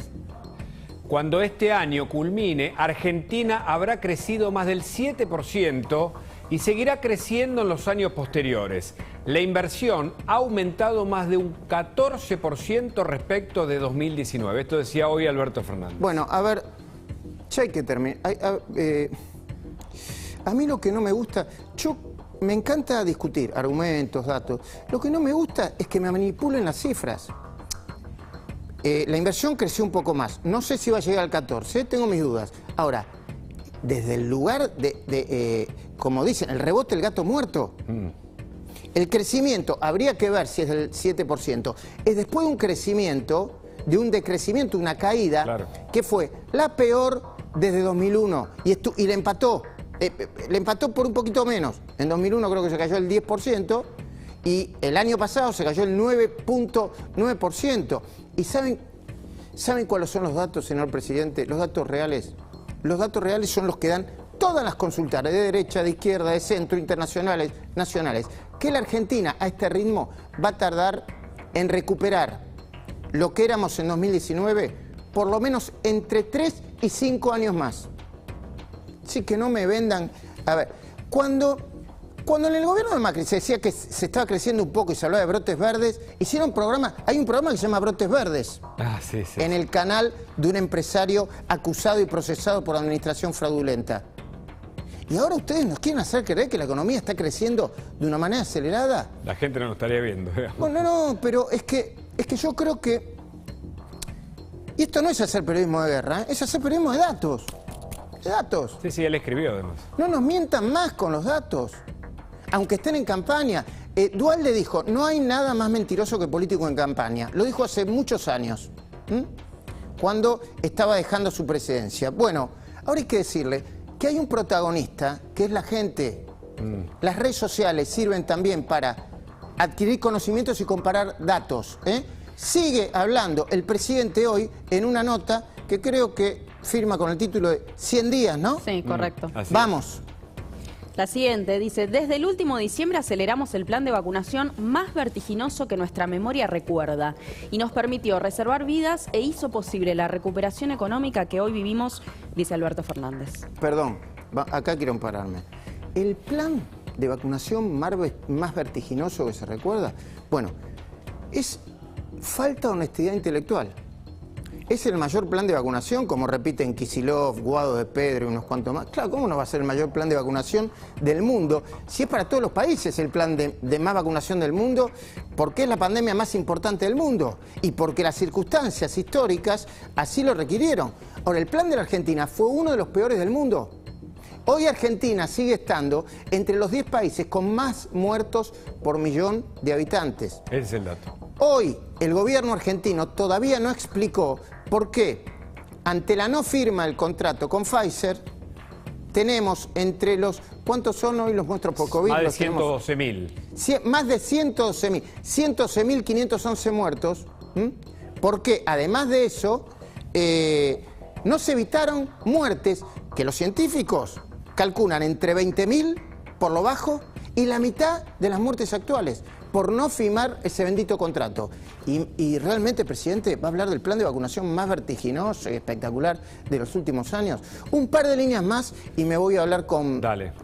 Cuando este año culmine, Argentina habrá crecido más del 7%. Y seguirá creciendo en los años posteriores. La inversión ha aumentado más de un 14% respecto de 2019. Esto decía hoy Alberto Fernández. Bueno, a ver, ya hay que terminar. A mí lo que no me gusta, me encanta discutir argumentos, datos. Lo que no me gusta es que me manipulen las cifras. La inversión creció un poco más. No sé si va a llegar al 14, tengo mis dudas. Ahora, desde el lugar como dicen, el rebote del gato muerto. El crecimiento, habría que ver si es del 7%. Es después de un crecimiento, de un decrecimiento, una caída, claro, que fue la peor desde 2001. Y le empató. Le empató por un poquito menos. En 2001 creo que se cayó el 10%. Y el año pasado se cayó el 9.9%. ¿Y saben cuáles son los datos, señor presidente? Los datos reales. Los datos reales son los que dan todas las consultas, de derecha, de izquierda, de centro, internacionales, nacionales. Que la Argentina a este ritmo va a tardar en recuperar lo que éramos en 2019 por lo menos entre 3 y 5 años más. Así que no me vendan... A ver, cuando en el gobierno de Macri se decía que se estaba creciendo un poco y se hablaba de brotes verdes, hicieron un programa, hay un programa que se llama Brotes Verdes, en el canal de un empresario acusado y procesado por administración fraudulenta. Y ahora ustedes nos quieren hacer creer que la economía está creciendo de una manera acelerada. La gente no lo estaría viendo. Bueno, no, pero es que yo creo que... Y esto no es hacer periodismo de guerra, es hacer periodismo de datos. De datos. Sí, él escribió además. No nos mientan más con los datos. Aunque estén en campaña. Duhalde dijo, no hay nada más mentiroso que político en campaña. Lo dijo hace muchos años, cuando estaba dejando su presidencia. Bueno, ahora hay que decirle que hay un protagonista, que es la gente. Las redes sociales sirven también para adquirir conocimientos y comparar datos. Sigue hablando el presidente hoy en una nota que creo que firma con el título de 100 días, ¿no? Sí, correcto. Vamos. La siguiente dice, desde el último diciembre aceleramos el plan de vacunación más vertiginoso que nuestra memoria recuerda y nos permitió reservar vidas e hizo posible la recuperación económica que hoy vivimos, dice Alberto Fernández. Perdón, acá quiero pararme. El plan de vacunación más vertiginoso que se recuerda? Bueno, es falta de honestidad intelectual. ¿Es el mayor plan de vacunación, como repiten Kicillof, Guado de Pedro y unos cuantos más? Claro, ¿cómo no va a ser el mayor plan de vacunación del mundo? Si es para todos los países el plan de más vacunación del mundo, porque es la pandemia más importante del mundo y porque las circunstancias históricas así lo requirieron. Ahora, el plan de la Argentina fue uno de los peores del mundo. Hoy Argentina sigue estando entre los 10 países con más muertos por millón de habitantes. Ese es el dato. Hoy el gobierno argentino todavía no explicó por qué, ante la no firma del contrato con Pfizer, tenemos entre los... ¿Cuántos son hoy los muertos por COVID? Más de 112.000. Más de 112.000. 112.511 muertos. Porque además de eso, no se evitaron muertes que los científicos calculan entre 20.000 por lo bajo y la mitad de las muertes actuales por no firmar ese bendito contrato. Y realmente, presidente, va a hablar del plan de vacunación más vertiginoso y espectacular de los últimos años. Un par de líneas más y me voy a hablar con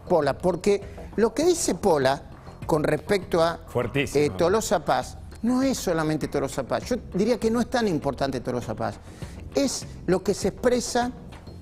Pola, porque lo que dice Pola con respecto a Tolosa Paz no es solamente Tolosa Paz. Yo diría que no es tan importante Tolosa Paz. Es lo que se expresa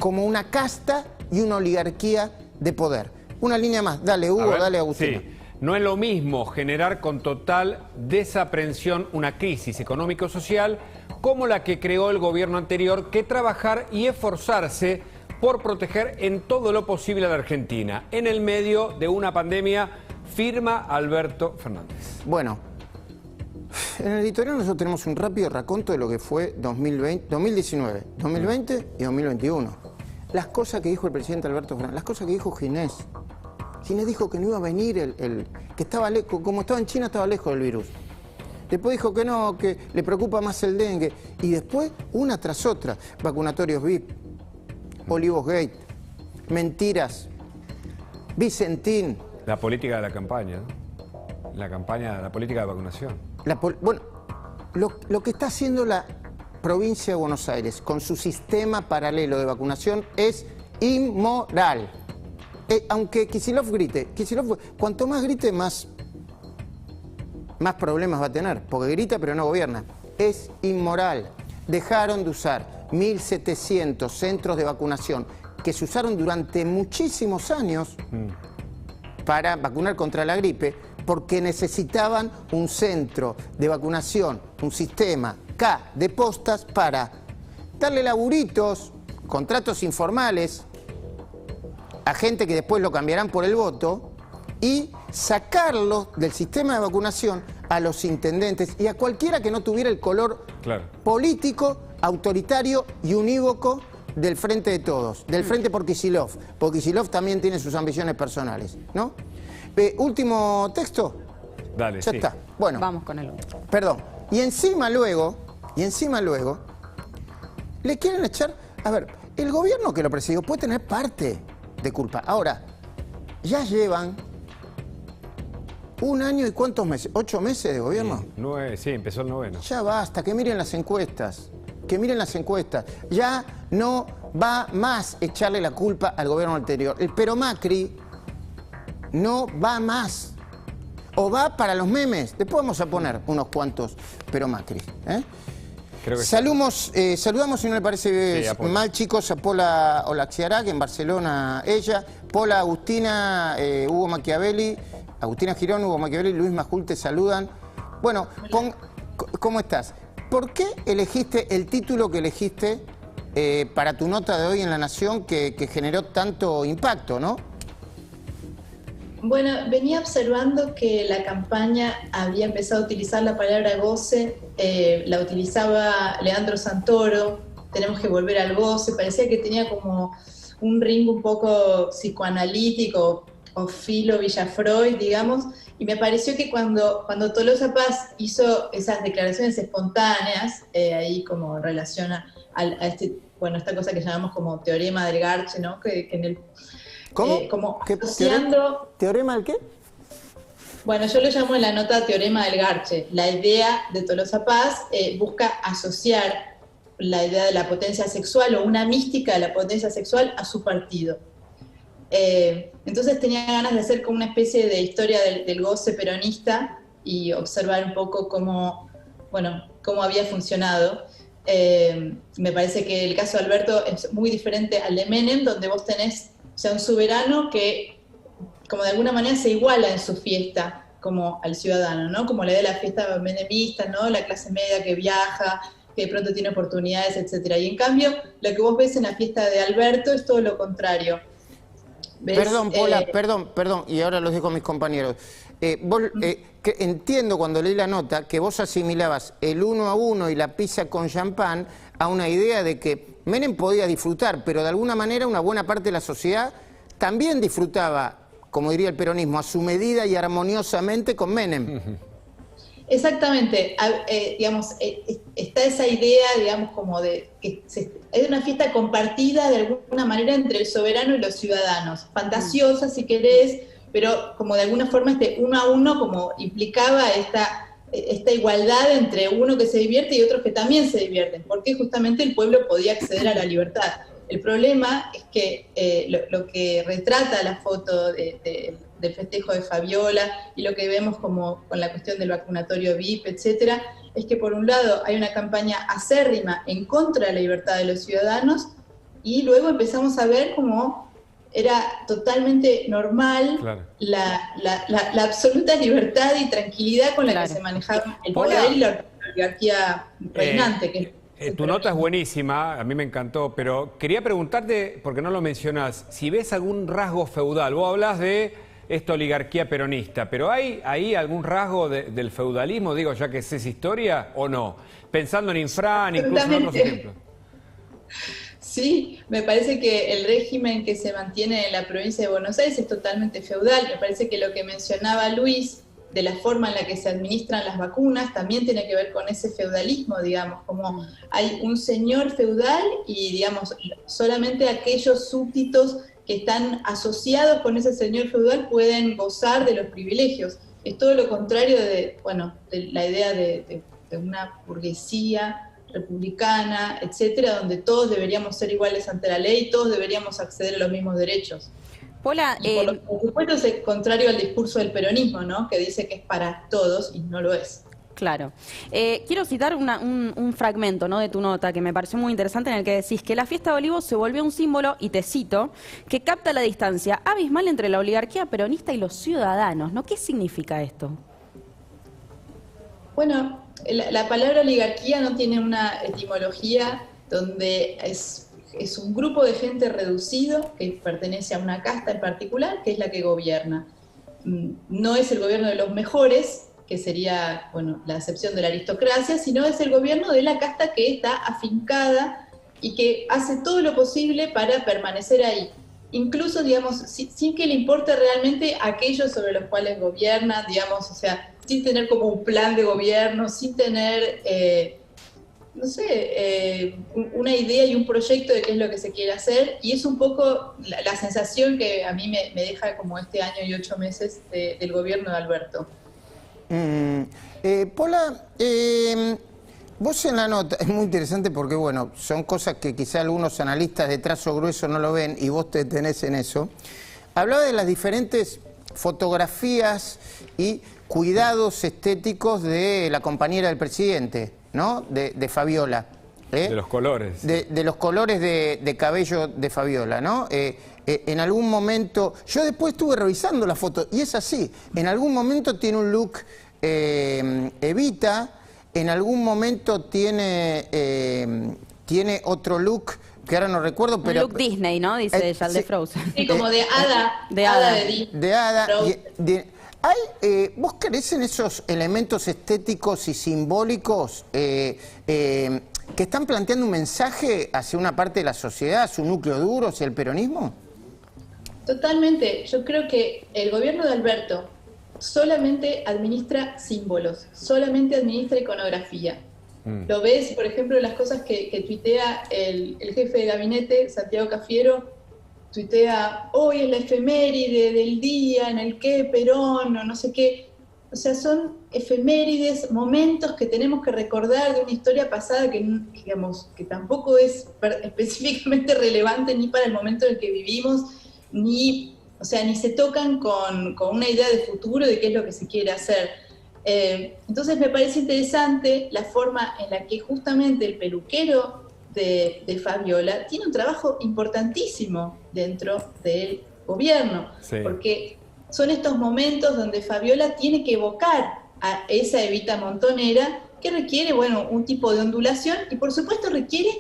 como una casta y una oligarquía de poder. Una línea más. Dale, Hugo, dale, Agustín. Sí. No es lo mismo generar con total desaprensión una crisis económico-social como la que creó el gobierno anterior que trabajar y esforzarse por proteger en todo lo posible a la Argentina en el medio de una pandemia, firma Alberto Fernández. Bueno, en el editorial nosotros tenemos un rápido raconto de lo que fue 2019, 2020 y 2021. Las cosas que dijo el presidente Alberto Fernández, las cosas que dijo Ginés. Ginés dijo que no iba a venir, que estaba lejos, como estaba en China, estaba lejos del virus. Después dijo que no, que le preocupa más el dengue. Y después, una tras otra, vacunatorios VIP, Olivos Gate, mentiras, Vicentín. La política de la campaña, ¿no? La política de vacunación. Bueno, lo que está haciendo la provincia de Buenos Aires con su sistema paralelo de vacunación es inmoral. Aunque Kicillof grite, cuanto más grite, más problemas va a tener, porque grita pero no gobierna. Es inmoral. Dejaron de usar 1.700 centros de vacunación que se usaron durante muchísimos años para vacunar contra la gripe, porque necesitaban un centro de vacunación, un sistema K de postas para darle laburitos, contratos informales a gente que después lo cambiarán por el voto y sacarlo del sistema de vacunación a los intendentes y a cualquiera que no tuviera el color político, autoritario y unívoco del Frente de Todos, del Frente por Kicillof, porque Kicillof también tiene sus ambiciones personales, ¿no? Último texto. Dale, ya está. Bueno, vamos con el perdón. Y encima luego, le quieren echar... A ver, el gobierno que lo presidió puede tener parte de culpa. Ahora, ya llevan 1 año y ¿cuántos meses? ¿8 meses de gobierno? Sí, empezó el 9. Ya basta, que miren las encuestas. Ya no va más echarle la culpa al gobierno anterior. El pero Macri no va más. O va para los memes. Después vamos a poner unos cuantos pero Macri. Creo que saludamos, si no le parece mal, chicos, a Pola Olaxiarac, en Barcelona ella, Pola, Agustina, Hugo Machiavelli, Agustina Girón, Hugo Machiavelli, Luis Majul te saludan. Bueno, ¿cómo estás? ¿Por qué elegiste el título que elegiste para tu nota de hoy en La Nación que generó tanto impacto, no? Bueno, venía observando que la campaña había empezado a utilizar la palabra goce, la utilizaba Leandro Santoro, tenemos que volver al goce, parecía que tenía como un ring un poco psicoanalítico o filo Villafroy, digamos, y me pareció que cuando Tolosa Paz hizo esas declaraciones espontáneas, ahí como en relación a esta cosa que llamamos como teorema del Garche, ¿no? Que en el... ¿Cómo? Como ¿Qué asociando... ¿Teorema del qué? Bueno, yo lo llamo en la nota teorema del Garche. La idea de Tolosa Paz busca asociar la idea de la potencia sexual o una mística de la potencia sexual a su partido. Entonces tenía ganas de hacer como una especie de historia del goce peronista y observar un poco cómo había funcionado. Me parece que el caso de Alberto es muy diferente al de Menem, donde vos tenés un soberano que como de alguna manera se iguala en su fiesta como al ciudadano, ¿no? Como la de la fiesta menemista, ¿no? La clase media que viaja, que de pronto tiene oportunidades, etcétera. Y en cambio, lo que vos ves en la fiesta de Alberto es todo lo contrario. ¿Ves? Perdón, Pola, perdón, y ahora los dejo a mis compañeros. Que entiendo cuando leí la nota que vos asimilabas el 1 a 1 y la pizza con champán a una idea de que Menem podía disfrutar, pero de alguna manera una buena parte de la sociedad también disfrutaba, como diría el peronismo, a su medida y armoniosamente con Menem. Exactamente, digamos, está esa idea, digamos, como de que es una fiesta compartida de alguna manera entre el soberano y los ciudadanos, fantasiosa si querés, pero como de alguna forma este 1 a 1 como implicaba esta igualdad entre uno que se divierte y otros que también se divierten, porque justamente el pueblo podía acceder a la libertad. El problema es que lo que retrata la foto del festejo de Fabiola y lo que vemos como con la cuestión del vacunatorio VIP, etcétera, es que por un lado hay una campaña acérrima en contra de la libertad de los ciudadanos y luego empezamos a ver cómo era totalmente normal la absoluta libertad y tranquilidad con la que se manejaba el poder y la oligarquía reinante. Tu nota es buenísima, a mí me encantó, pero quería preguntarte, porque no lo mencionás, si ves algún rasgo feudal. Vos hablás de esta oligarquía peronista, pero ¿hay ahí algún rasgo del feudalismo, digo, ya que es historia, o no? Pensando en Infran, incluso en otros ejemplos. Sí, me parece que el régimen que se mantiene en la provincia de Buenos Aires es totalmente feudal. Me parece que lo que mencionaba Luis, de la forma en la que se administran las vacunas, también tiene que ver con ese feudalismo, digamos, como hay un señor feudal y, digamos, solamente aquellos súbditos que están asociados con ese señor feudal pueden gozar de los privilegios. Es todo lo contrario de la idea de una burguesía republicana, etcétera, donde todos deberíamos ser iguales ante la ley, todos deberíamos acceder a los mismos derechos. Pola, por supuesto es contrario al discurso del peronismo, ¿no? Que dice que es para todos y no lo es. Claro. Quiero citar un fragmento, ¿no?, de tu nota que me pareció muy interesante, en el que decís que la fiesta de Olivos se volvió un símbolo, y te cito, que capta la distancia abismal entre la oligarquía peronista y los ciudadanos, ¿no? ¿Qué significa esto? Bueno, la palabra oligarquía no tiene una etimología donde es un grupo de gente reducido que pertenece a una casta en particular, que es la que gobierna. No es el gobierno de los mejores, que sería, bueno, la excepción de la aristocracia, sino es el gobierno de la casta que está afincada y que hace todo lo posible para permanecer ahí. Incluso, digamos, sin que le importe realmente aquellos sobre los cuales gobierna, digamos, o sea, sin tener como un plan de gobierno, sin tener, una idea y un proyecto de qué es lo que se quiere hacer. Y es un poco la sensación que a mí me deja como este año y 8 meses del gobierno de Alberto. Pola, vos en la nota, es muy interesante porque, bueno, son cosas que quizá algunos analistas de trazo grueso no lo ven y vos te tenés en eso. Hablaba de las diferentes fotografías y cuidados estéticos de la compañera del presidente, ¿no? De Fabiola. De los colores. De los colores de cabello de Fabiola, ¿no? En algún momento, yo después estuve revisando la foto y es así, en algún momento tiene un look Evita, en algún momento tiene otro look que ahora no recuerdo, pero... Un look Disney, ¿no? Dice ella, el de Frozen. Sí, como de hada. De hada. De hada. ¿Vos creés en esos elementos estéticos y simbólicos que están planteando un mensaje hacia una parte de la sociedad, a su núcleo duro, hacia el peronismo? Totalmente. Yo creo que el gobierno de Alberto solamente administra símbolos, solamente administra iconografía. Lo ves, por ejemplo, las cosas que tuitea el jefe de gabinete, Santiago Cafiero, tuitea, hoy es la efeméride del día en el que Perón, o no sé qué. O sea, son efemérides, momentos que tenemos que recordar de una historia pasada que, digamos, que tampoco es específicamente relevante ni para el momento en el que vivimos, ni se tocan con una idea de futuro de qué es lo que se quiere hacer. Entonces me parece interesante la forma en la que justamente el peluquero de Fabiola tiene un trabajo importantísimo dentro del gobierno, porque son estos momentos donde Fabiola tiene que evocar a esa Evita Montonera que requiere, un tipo de ondulación y por supuesto requiere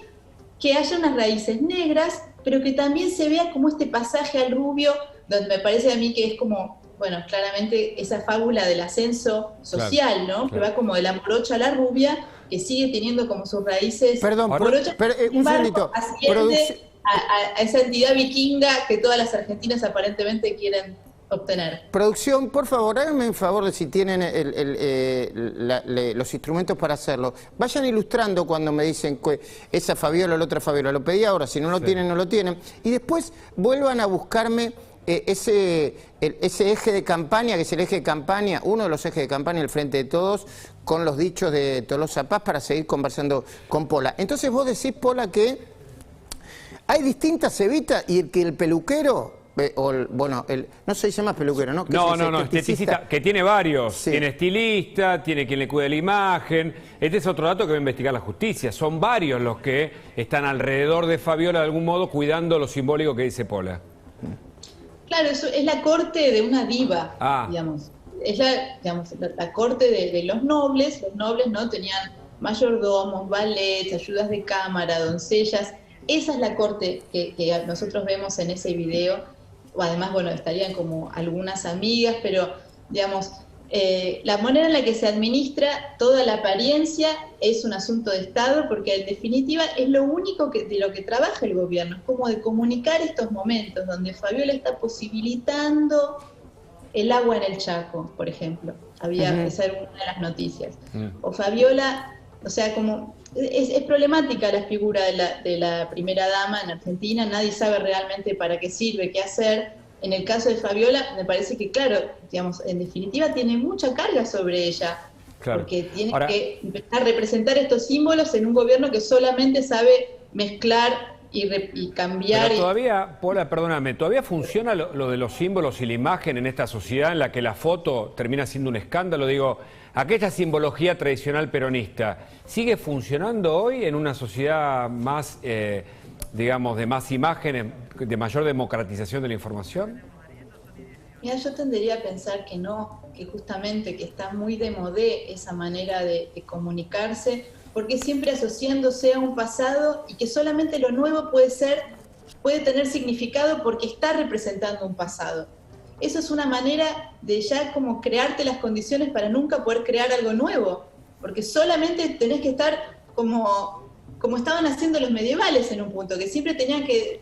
que haya unas raíces negras, pero que también se vea como este pasaje al rubio, donde me parece a mí que es como, claramente esa fábula del ascenso social, ¿no? Que va como de la morocha a la rubia, que sigue teniendo como sus raíces. Perdón, un segundito. Asciende a esa entidad vikinga que todas las argentinas aparentemente quieren obtener. Producción, por favor, háganme un favor de si tienen los instrumentos para hacerlo. Vayan ilustrando cuando me dicen que esa Fabiola o la otra Fabiola. Lo pedí ahora, si no lo tienen, no lo tienen. Y después vuelvan a buscarme ese eje de campaña, que es el eje de campaña, uno de los ejes de campaña del Frente de Todos, con los dichos de Tolosa Paz para seguir conversando con Pola. Entonces vos decís, Pola, que hay distintas Evitas y que el peluquero... no se dice más peluquero, ¿no? No, esteticista, que tiene varios. Sí. Tiene estilista, tiene quien le cuida la imagen. Este es otro dato que va a investigar la justicia. Son varios los que están alrededor de Fabiola de algún modo cuidando lo simbólico que dice Pola. Claro, eso es la corte de una diva, digamos. Es la corte de los nobles. Los nobles no tenían mayordomos, valets, ayudas de cámara, doncellas. Esa es la corte que nosotros vemos en ese video. Además, estarían como algunas amigas, pero, la manera en la que se administra toda la apariencia es un asunto de Estado, porque en definitiva es lo único de lo que trabaja el gobierno, es como de comunicar estos momentos donde Fabiola está posibilitando el agua en el Chaco, por ejemplo. Esa era una de las noticias. O Fabiola, es problemática la figura de la primera dama en Argentina, nadie sabe realmente para qué sirve, qué hacer. En el caso de Fabiola, me parece que, en definitiva tiene mucha carga sobre ella, porque tiene que empezar a representar estos símbolos en un gobierno que solamente sabe mezclar y cambiar. Pero todavía, Pola, perdóname, ¿todavía funciona lo de los símbolos y la imagen en esta sociedad en la que la foto termina siendo un escándalo? Digo, aquella simbología tradicional peronista, ¿sigue funcionando hoy en una sociedad más, de más imágenes, de mayor democratización de la información? Mira, yo tendería a pensar que no, que justamente que está muy de modé esa manera de comunicarse, porque siempre asociándose a un pasado y que solamente lo nuevo puede tener significado porque está representando un pasado. Eso es una manera de ya como crearte las condiciones para nunca poder crear algo nuevo, porque solamente tenés que estar como estaban haciendo los medievales en un punto, que siempre tenía que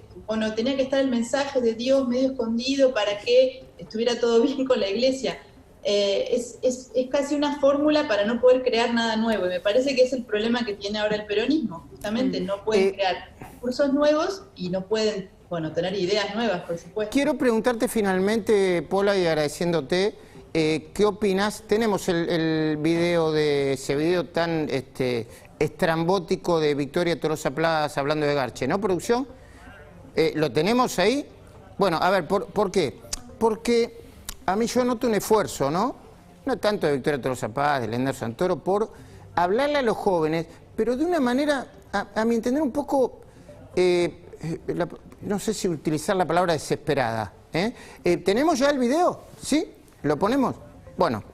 estar el mensaje de Dios medio escondido para que estuviera todo bien con la iglesia. Es casi una fórmula para no poder crear nada nuevo, y me parece que es el problema que tiene ahora el peronismo, justamente no pueden crear cursos nuevos y no pueden tener ideas nuevas, por supuesto. Quiero preguntarte finalmente, Pola, y agradeciéndote, ¿qué opinas? Tenemos el video de ese video tan estrambótico de Victoria Tolosa Paz hablando de Garche, ¿no, producción? ¿Lo tenemos ahí? Bueno, a ver, ¿por qué? Porque a mí yo noto un esfuerzo, ¿no? No tanto de Victoria Tolosa Paz, de Leandro Santoro, por hablarle a los jóvenes, pero de una manera, a mi entender, un poco, no sé si utilizar la palabra desesperada. ¿Tenemos ya el video? ¿Sí? ¿Lo ponemos? Bueno,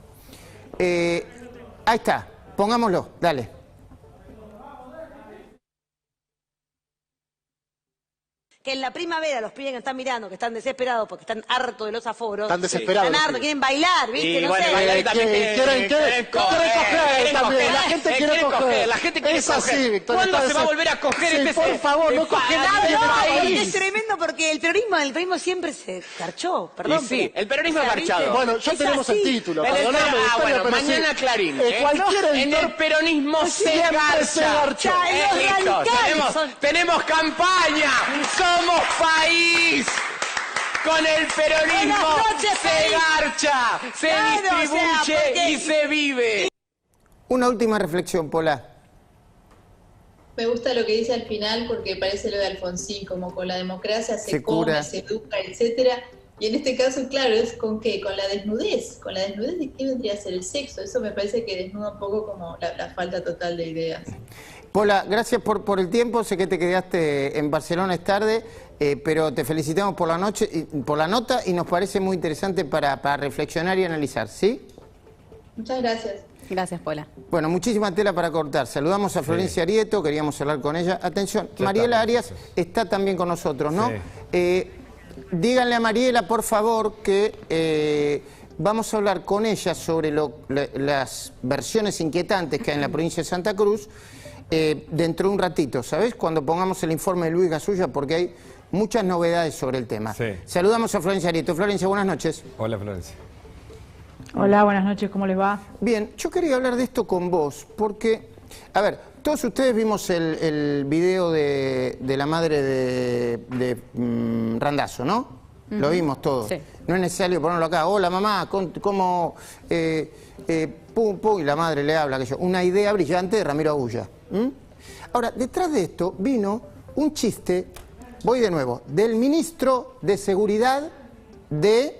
ahí está, pongámoslo, dale. Que en la primavera los pibes que están mirando, que están desesperados porque están hartos de los aforos. Están desesperados. Están hartos, quieren bailar, ¿viste? Y no sé. Quieren coger también. La gente quiere coger. La gente quiere coger. Es así, Victoria. ¿Cuándo se va a volver a coger por favor, no coge nadie en el país. Es tremendo porque el peronismo siempre se garchó, perdón. Sí, el peronismo es garchado. Bueno, ya tenemos el título. Bueno, mañana Clarín. En el peronismo se garcha. Tenemos campaña. ¡Somos país! Con el peronismo se garcha, se distribuye y se vive. Una última reflexión, Pola. Me gusta lo que dice al final porque parece lo de Alfonsín, como con la democracia se come, se educa, etcétera. Y en este caso, claro, es con qué, con la desnudez. ¿Con la desnudez de qué vendría a ser el sexo? Eso me parece que desnuda un poco como la falta total de ideas. Pola, gracias por el tiempo. Sé que te quedaste en Barcelona, es tarde, pero te felicitamos por la nota y nos parece muy interesante para reflexionar y analizar, ¿sí? Muchas gracias. Gracias, Pola. Bueno, muchísima tela para cortar. Saludamos a Florencia Arieto, queríamos hablar con ella. Atención, Mariela Arias está también con nosotros, ¿no? Sí. Díganle a Mariela, por favor, que vamos a hablar con ella sobre las versiones inquietantes que hay en la provincia de Santa Cruz dentro de un ratito, ¿sabes? Cuando pongamos el informe de Luis Gasulla, porque hay muchas novedades sobre el tema. Sí. Saludamos a Florencia Arieto. Florencia, buenas noches. Hola, Florencia. Hola, buenas noches, ¿cómo les va? Bien, yo quería hablar de esto con vos, porque, a ver, todos ustedes vimos el video de la madre de Randazzo, ¿no? Lo vimos todos. Sí. No es necesario ponerlo acá. Hola, mamá, ¿cómo...? Pum, pum, y la madre le habla, una idea brillante de Ramiro Agulla. Ahora, detrás de esto vino un chiste, voy de nuevo, del ministro de Seguridad de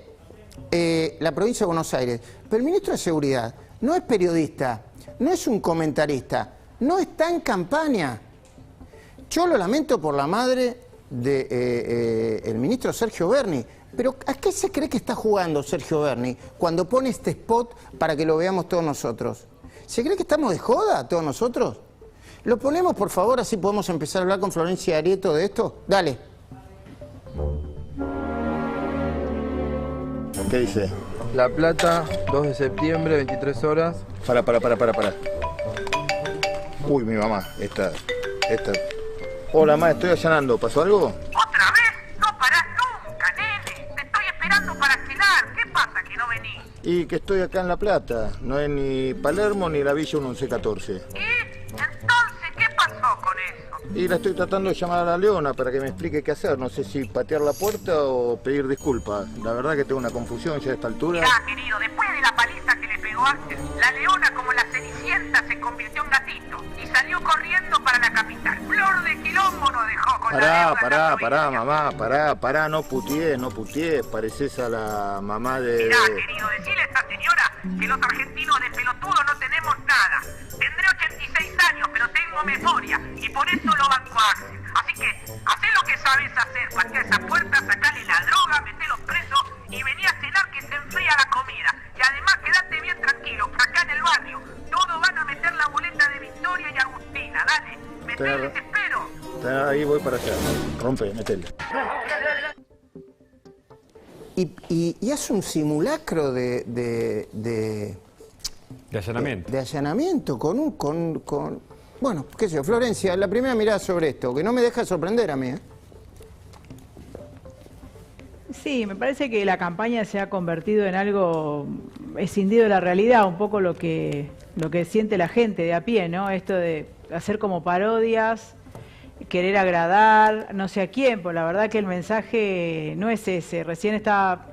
la provincia de Buenos Aires. Pero el ministro de Seguridad no es periodista, no es un comentarista, no está en campaña. Yo lo lamento por la madre del ministro Sergio Berni, pero ¿a qué se cree que está jugando Sergio Berni cuando pone este spot para que lo veamos todos nosotros? ¿Se cree que estamos de joda todos nosotros? Lo ponemos, por favor, así podemos empezar a hablar con Florencia Arieto de esto. Dale. ¿Qué dice? La Plata, 2 de septiembre, 23 horas. Para. Uy, mi mamá, esta. Hola, mamá, estoy allanando. ¿Pasó algo? ¿Otra vez? No parás nunca, nene. Te estoy esperando para cenar. ¿Qué pasa que no venís? Y que estoy acá en La Plata. No es ni Palermo ni la Villa 1114. ¿Y? Entonces, ¿qué pasó con eso? Y la estoy tratando de llamar a la Leona para que me explique qué hacer. No sé si patear la puerta o pedir disculpas. La verdad que tengo una confusión ya a esta altura. Mirá, querido, después de la paliza que le pegó Axel, la Leona, como la Cenicienta, se convirtió en gatito y salió corriendo para la capital. Flor de quilombo nos dejó con Pará, mamá, pará, no puteé, pareces a la mamá de... Mirá, querido, decile a esta señora que los argentinos de pelotudo no tenemos nada. Tendré 86 años, pero tengo memoria y por eso lo banco a Axel. Así que, hacé lo que sabes hacer, patea esa puerta, sacale la droga, metelos presos y vení a cenar que se enfría la comida. Y además quedate bien tranquilo, acá en el barrio, todos van a meter la boleta de Victoria y Agustina, dale, metele, te espero. Ahí voy para allá, rompe, metele. Y hace un simulacro de allanamiento. De allanamiento bueno, qué sé yo, Florencia, la primera mirada sobre esto, que no me deja sorprender a mí, ¿eh? Sí, me parece que la campaña se ha convertido en algo escindido de la realidad, un poco lo que siente la gente de a pie, ¿no? Esto de hacer como parodias, querer agradar, no sé a quién, pues la verdad que el mensaje no es ese. Recién estaba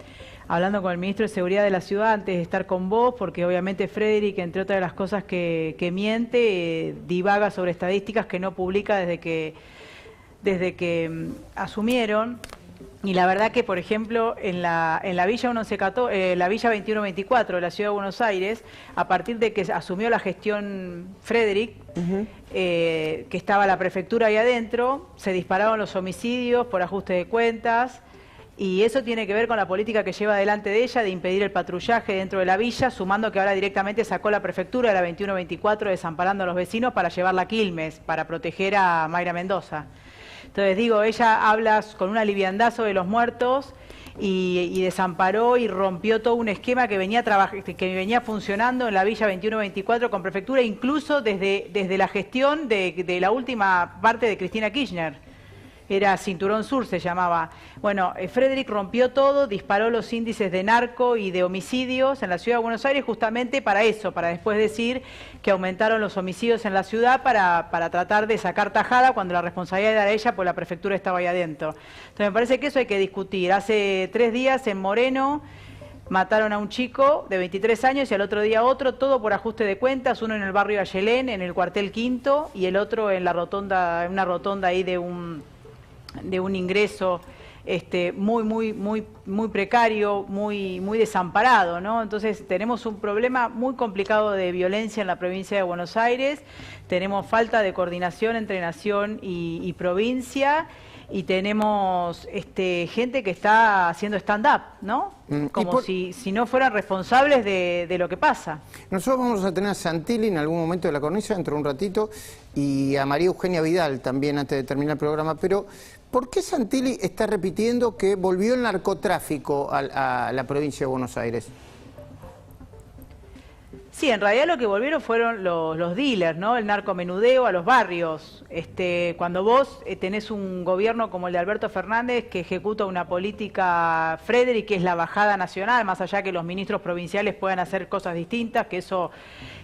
hablando con el ministro de Seguridad de la ciudad antes de estar con vos, porque obviamente Frederick, entre otras de las cosas que miente, divaga sobre estadísticas que no publica desde que asumieron. Y la verdad que, por ejemplo, en la Villa 2124 de la Ciudad de Buenos Aires, a partir de que asumió la gestión Frederick, que estaba la prefectura ahí adentro, se dispararon los homicidios por ajuste de cuentas, y eso tiene que ver con la política que lleva adelante de ella de impedir el patrullaje dentro de la villa, sumando que ahora directamente sacó la prefectura de la 2124 desamparando a los vecinos para llevarla a Quilmes, para proteger a Mayra Mendoza. Entonces digo, ella habla con un aliviandazo de los muertos y desamparó y rompió todo un esquema que venía funcionando en la Villa 2124 con prefectura, incluso desde la gestión de la última parte de Cristina Kirchner. Era Cinturón Sur, se llamaba. Bueno, Frederick rompió todo, disparó los índices de narco y de homicidios en la Ciudad de Buenos Aires justamente para eso, para después decir que aumentaron los homicidios en la ciudad para tratar de sacar tajada cuando la responsabilidad era de ella, pues la prefectura estaba ahí adentro. Entonces me parece que eso hay que discutir. Hace 3 días en Moreno mataron a un chico de 23 años y al otro día otro, todo por ajuste de cuentas, uno en el barrio Ayelén, en el cuartel Quinto, y el otro en la rotonda, en una rotonda ahí de un ingreso muy precario, muy desamparado, ¿no? Entonces tenemos un problema muy complicado de violencia en la provincia de Buenos Aires, tenemos falta de coordinación entre nación y provincia, y tenemos gente que está haciendo stand-up, ¿no? Como si no fueran responsables de lo que pasa. Nosotros vamos a tener a Santilli en algún momento de la cornisa, dentro de un ratito, y a María Eugenia Vidal también antes de terminar el programa, pero ¿por qué Santilli está repitiendo que volvió el narcotráfico a la provincia de Buenos Aires? Sí, en realidad lo que volvieron fueron los dealers, ¿no? El narcomenudeo a los barrios. Cuando vos tenés un gobierno como el de Alberto Fernández que ejecuta una política Frederick, que es la bajada nacional, más allá que los ministros provinciales puedan hacer cosas distintas, que eso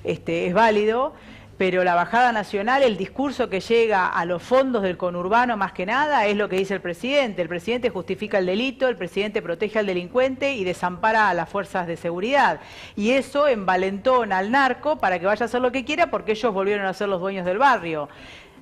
es válido, pero la bajada nacional, el discurso que llega a los fondos del conurbano más que nada, es lo que dice el presidente. El presidente justifica el delito, el presidente protege al delincuente y desampara a las fuerzas de seguridad. Y eso envalentona al narco para que vaya a hacer lo que quiera, porque ellos volvieron a ser los dueños del barrio.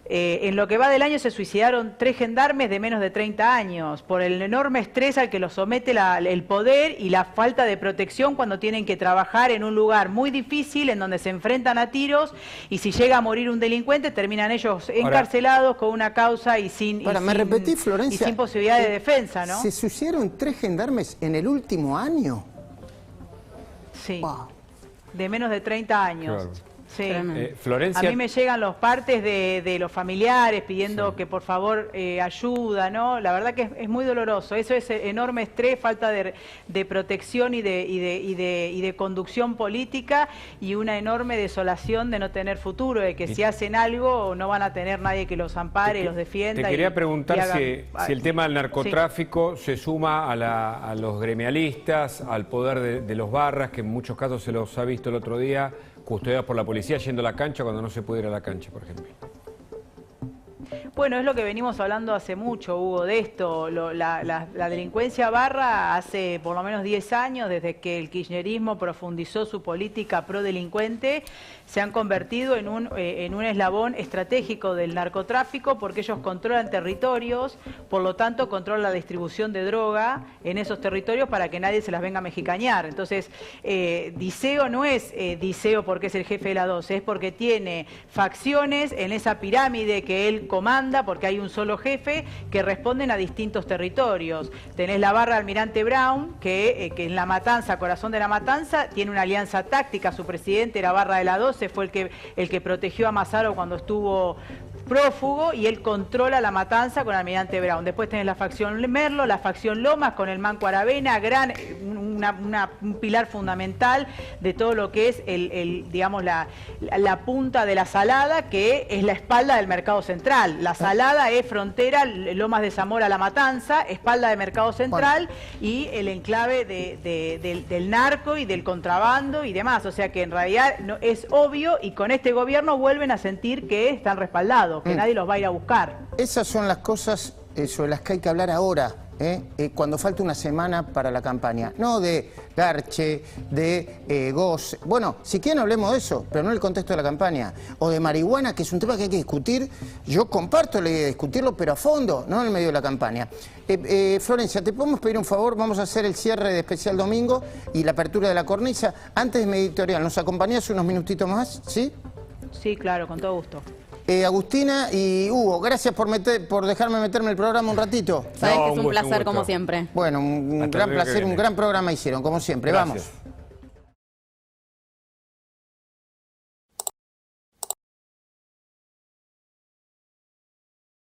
En lo que va del año se suicidaron 3 gendarmes de menos de 30 años por el enorme estrés al que los somete el poder y la falta de protección cuando tienen que trabajar en un lugar muy difícil en donde se enfrentan a tiros, y si llega a morir un delincuente terminan ellos encarcelados con una causa y sin posibilidad de defensa, ¿no? ¿Se suicidaron 3 gendarmes en el último año? Sí, de menos de 30 años. Claro. Sí. Florencia... A mí me llegan los partes de los familiares pidiendo que por favor ayuda, ¿no? La verdad que es muy doloroso. Eso es enorme estrés, falta de protección y de conducción política, y una enorme desolación de no tener futuro, de que si hacen algo no van a tener nadie que los ampare y los defienda. Te quería preguntar si el tema del narcotráfico se suma a los gremialistas, al poder de los barras, que en muchos casos se los ha visto el otro día custodiados por la policía yendo a la cancha cuando no se puede ir a la cancha, por ejemplo. Bueno, es lo que venimos hablando hace mucho, Hugo, de esto. La delincuencia barra hace por lo menos 10 años, desde que el kirchnerismo profundizó su política pro-delincuente, se han convertido en un eslabón estratégico del narcotráfico, porque ellos controlan territorios, por lo tanto controlan la distribución de droga en esos territorios para que nadie se las venga a mexicañar. Entonces, Diceo no es Diceo porque es el jefe de la 12, es porque tiene facciones en esa pirámide que él comanda, porque hay un solo jefe, que responden a distintos territorios. Tenés la barra Almirante Brown, que en La Matanza, corazón de La Matanza, tiene una alianza táctica. Su presidente era barra de la 12, fue el que protegió a Mazzaro cuando estuvo prófugo, y él controla La Matanza con Almirante Brown. Después tenés la facción Merlo, la facción Lomas con el Manco Aravena, un pilar fundamental de todo lo que es digamos la punta de la Salada, que es la espalda del Mercado Central. La Salada es frontera, Lomas de Zamora, La Matanza, espalda de Mercado Central, y el enclave del narco y del contrabando y demás. O sea que en realidad es obvio, y con este gobierno vuelven a sentir que están respaldados, que nadie los va a ir a buscar. Esas son las cosas sobre las que hay que hablar ahora, cuando falta una semana para la campaña. No de garche, de goce. Bueno, si quieren hablemos de eso, pero no en el contexto de la campaña. O de marihuana, que es un tema que hay que discutir. Yo comparto la idea de discutirlo, pero a fondo, no en el medio de la campaña. Florencia, ¿te podemos pedir un favor? Vamos a hacer el cierre de Especial Domingo y la apertura de la cornisa. Antes de mi editorial, ¿nos acompañás unos minutitos más? ¿Sí? Sí, claro, con todo gusto. Agustina y Hugo, gracias por dejarme meterme el programa un ratito. Sabes que es un placer como siempre. Bueno, un gran placer, un gran programa hicieron, como siempre. Gracias. Vamos.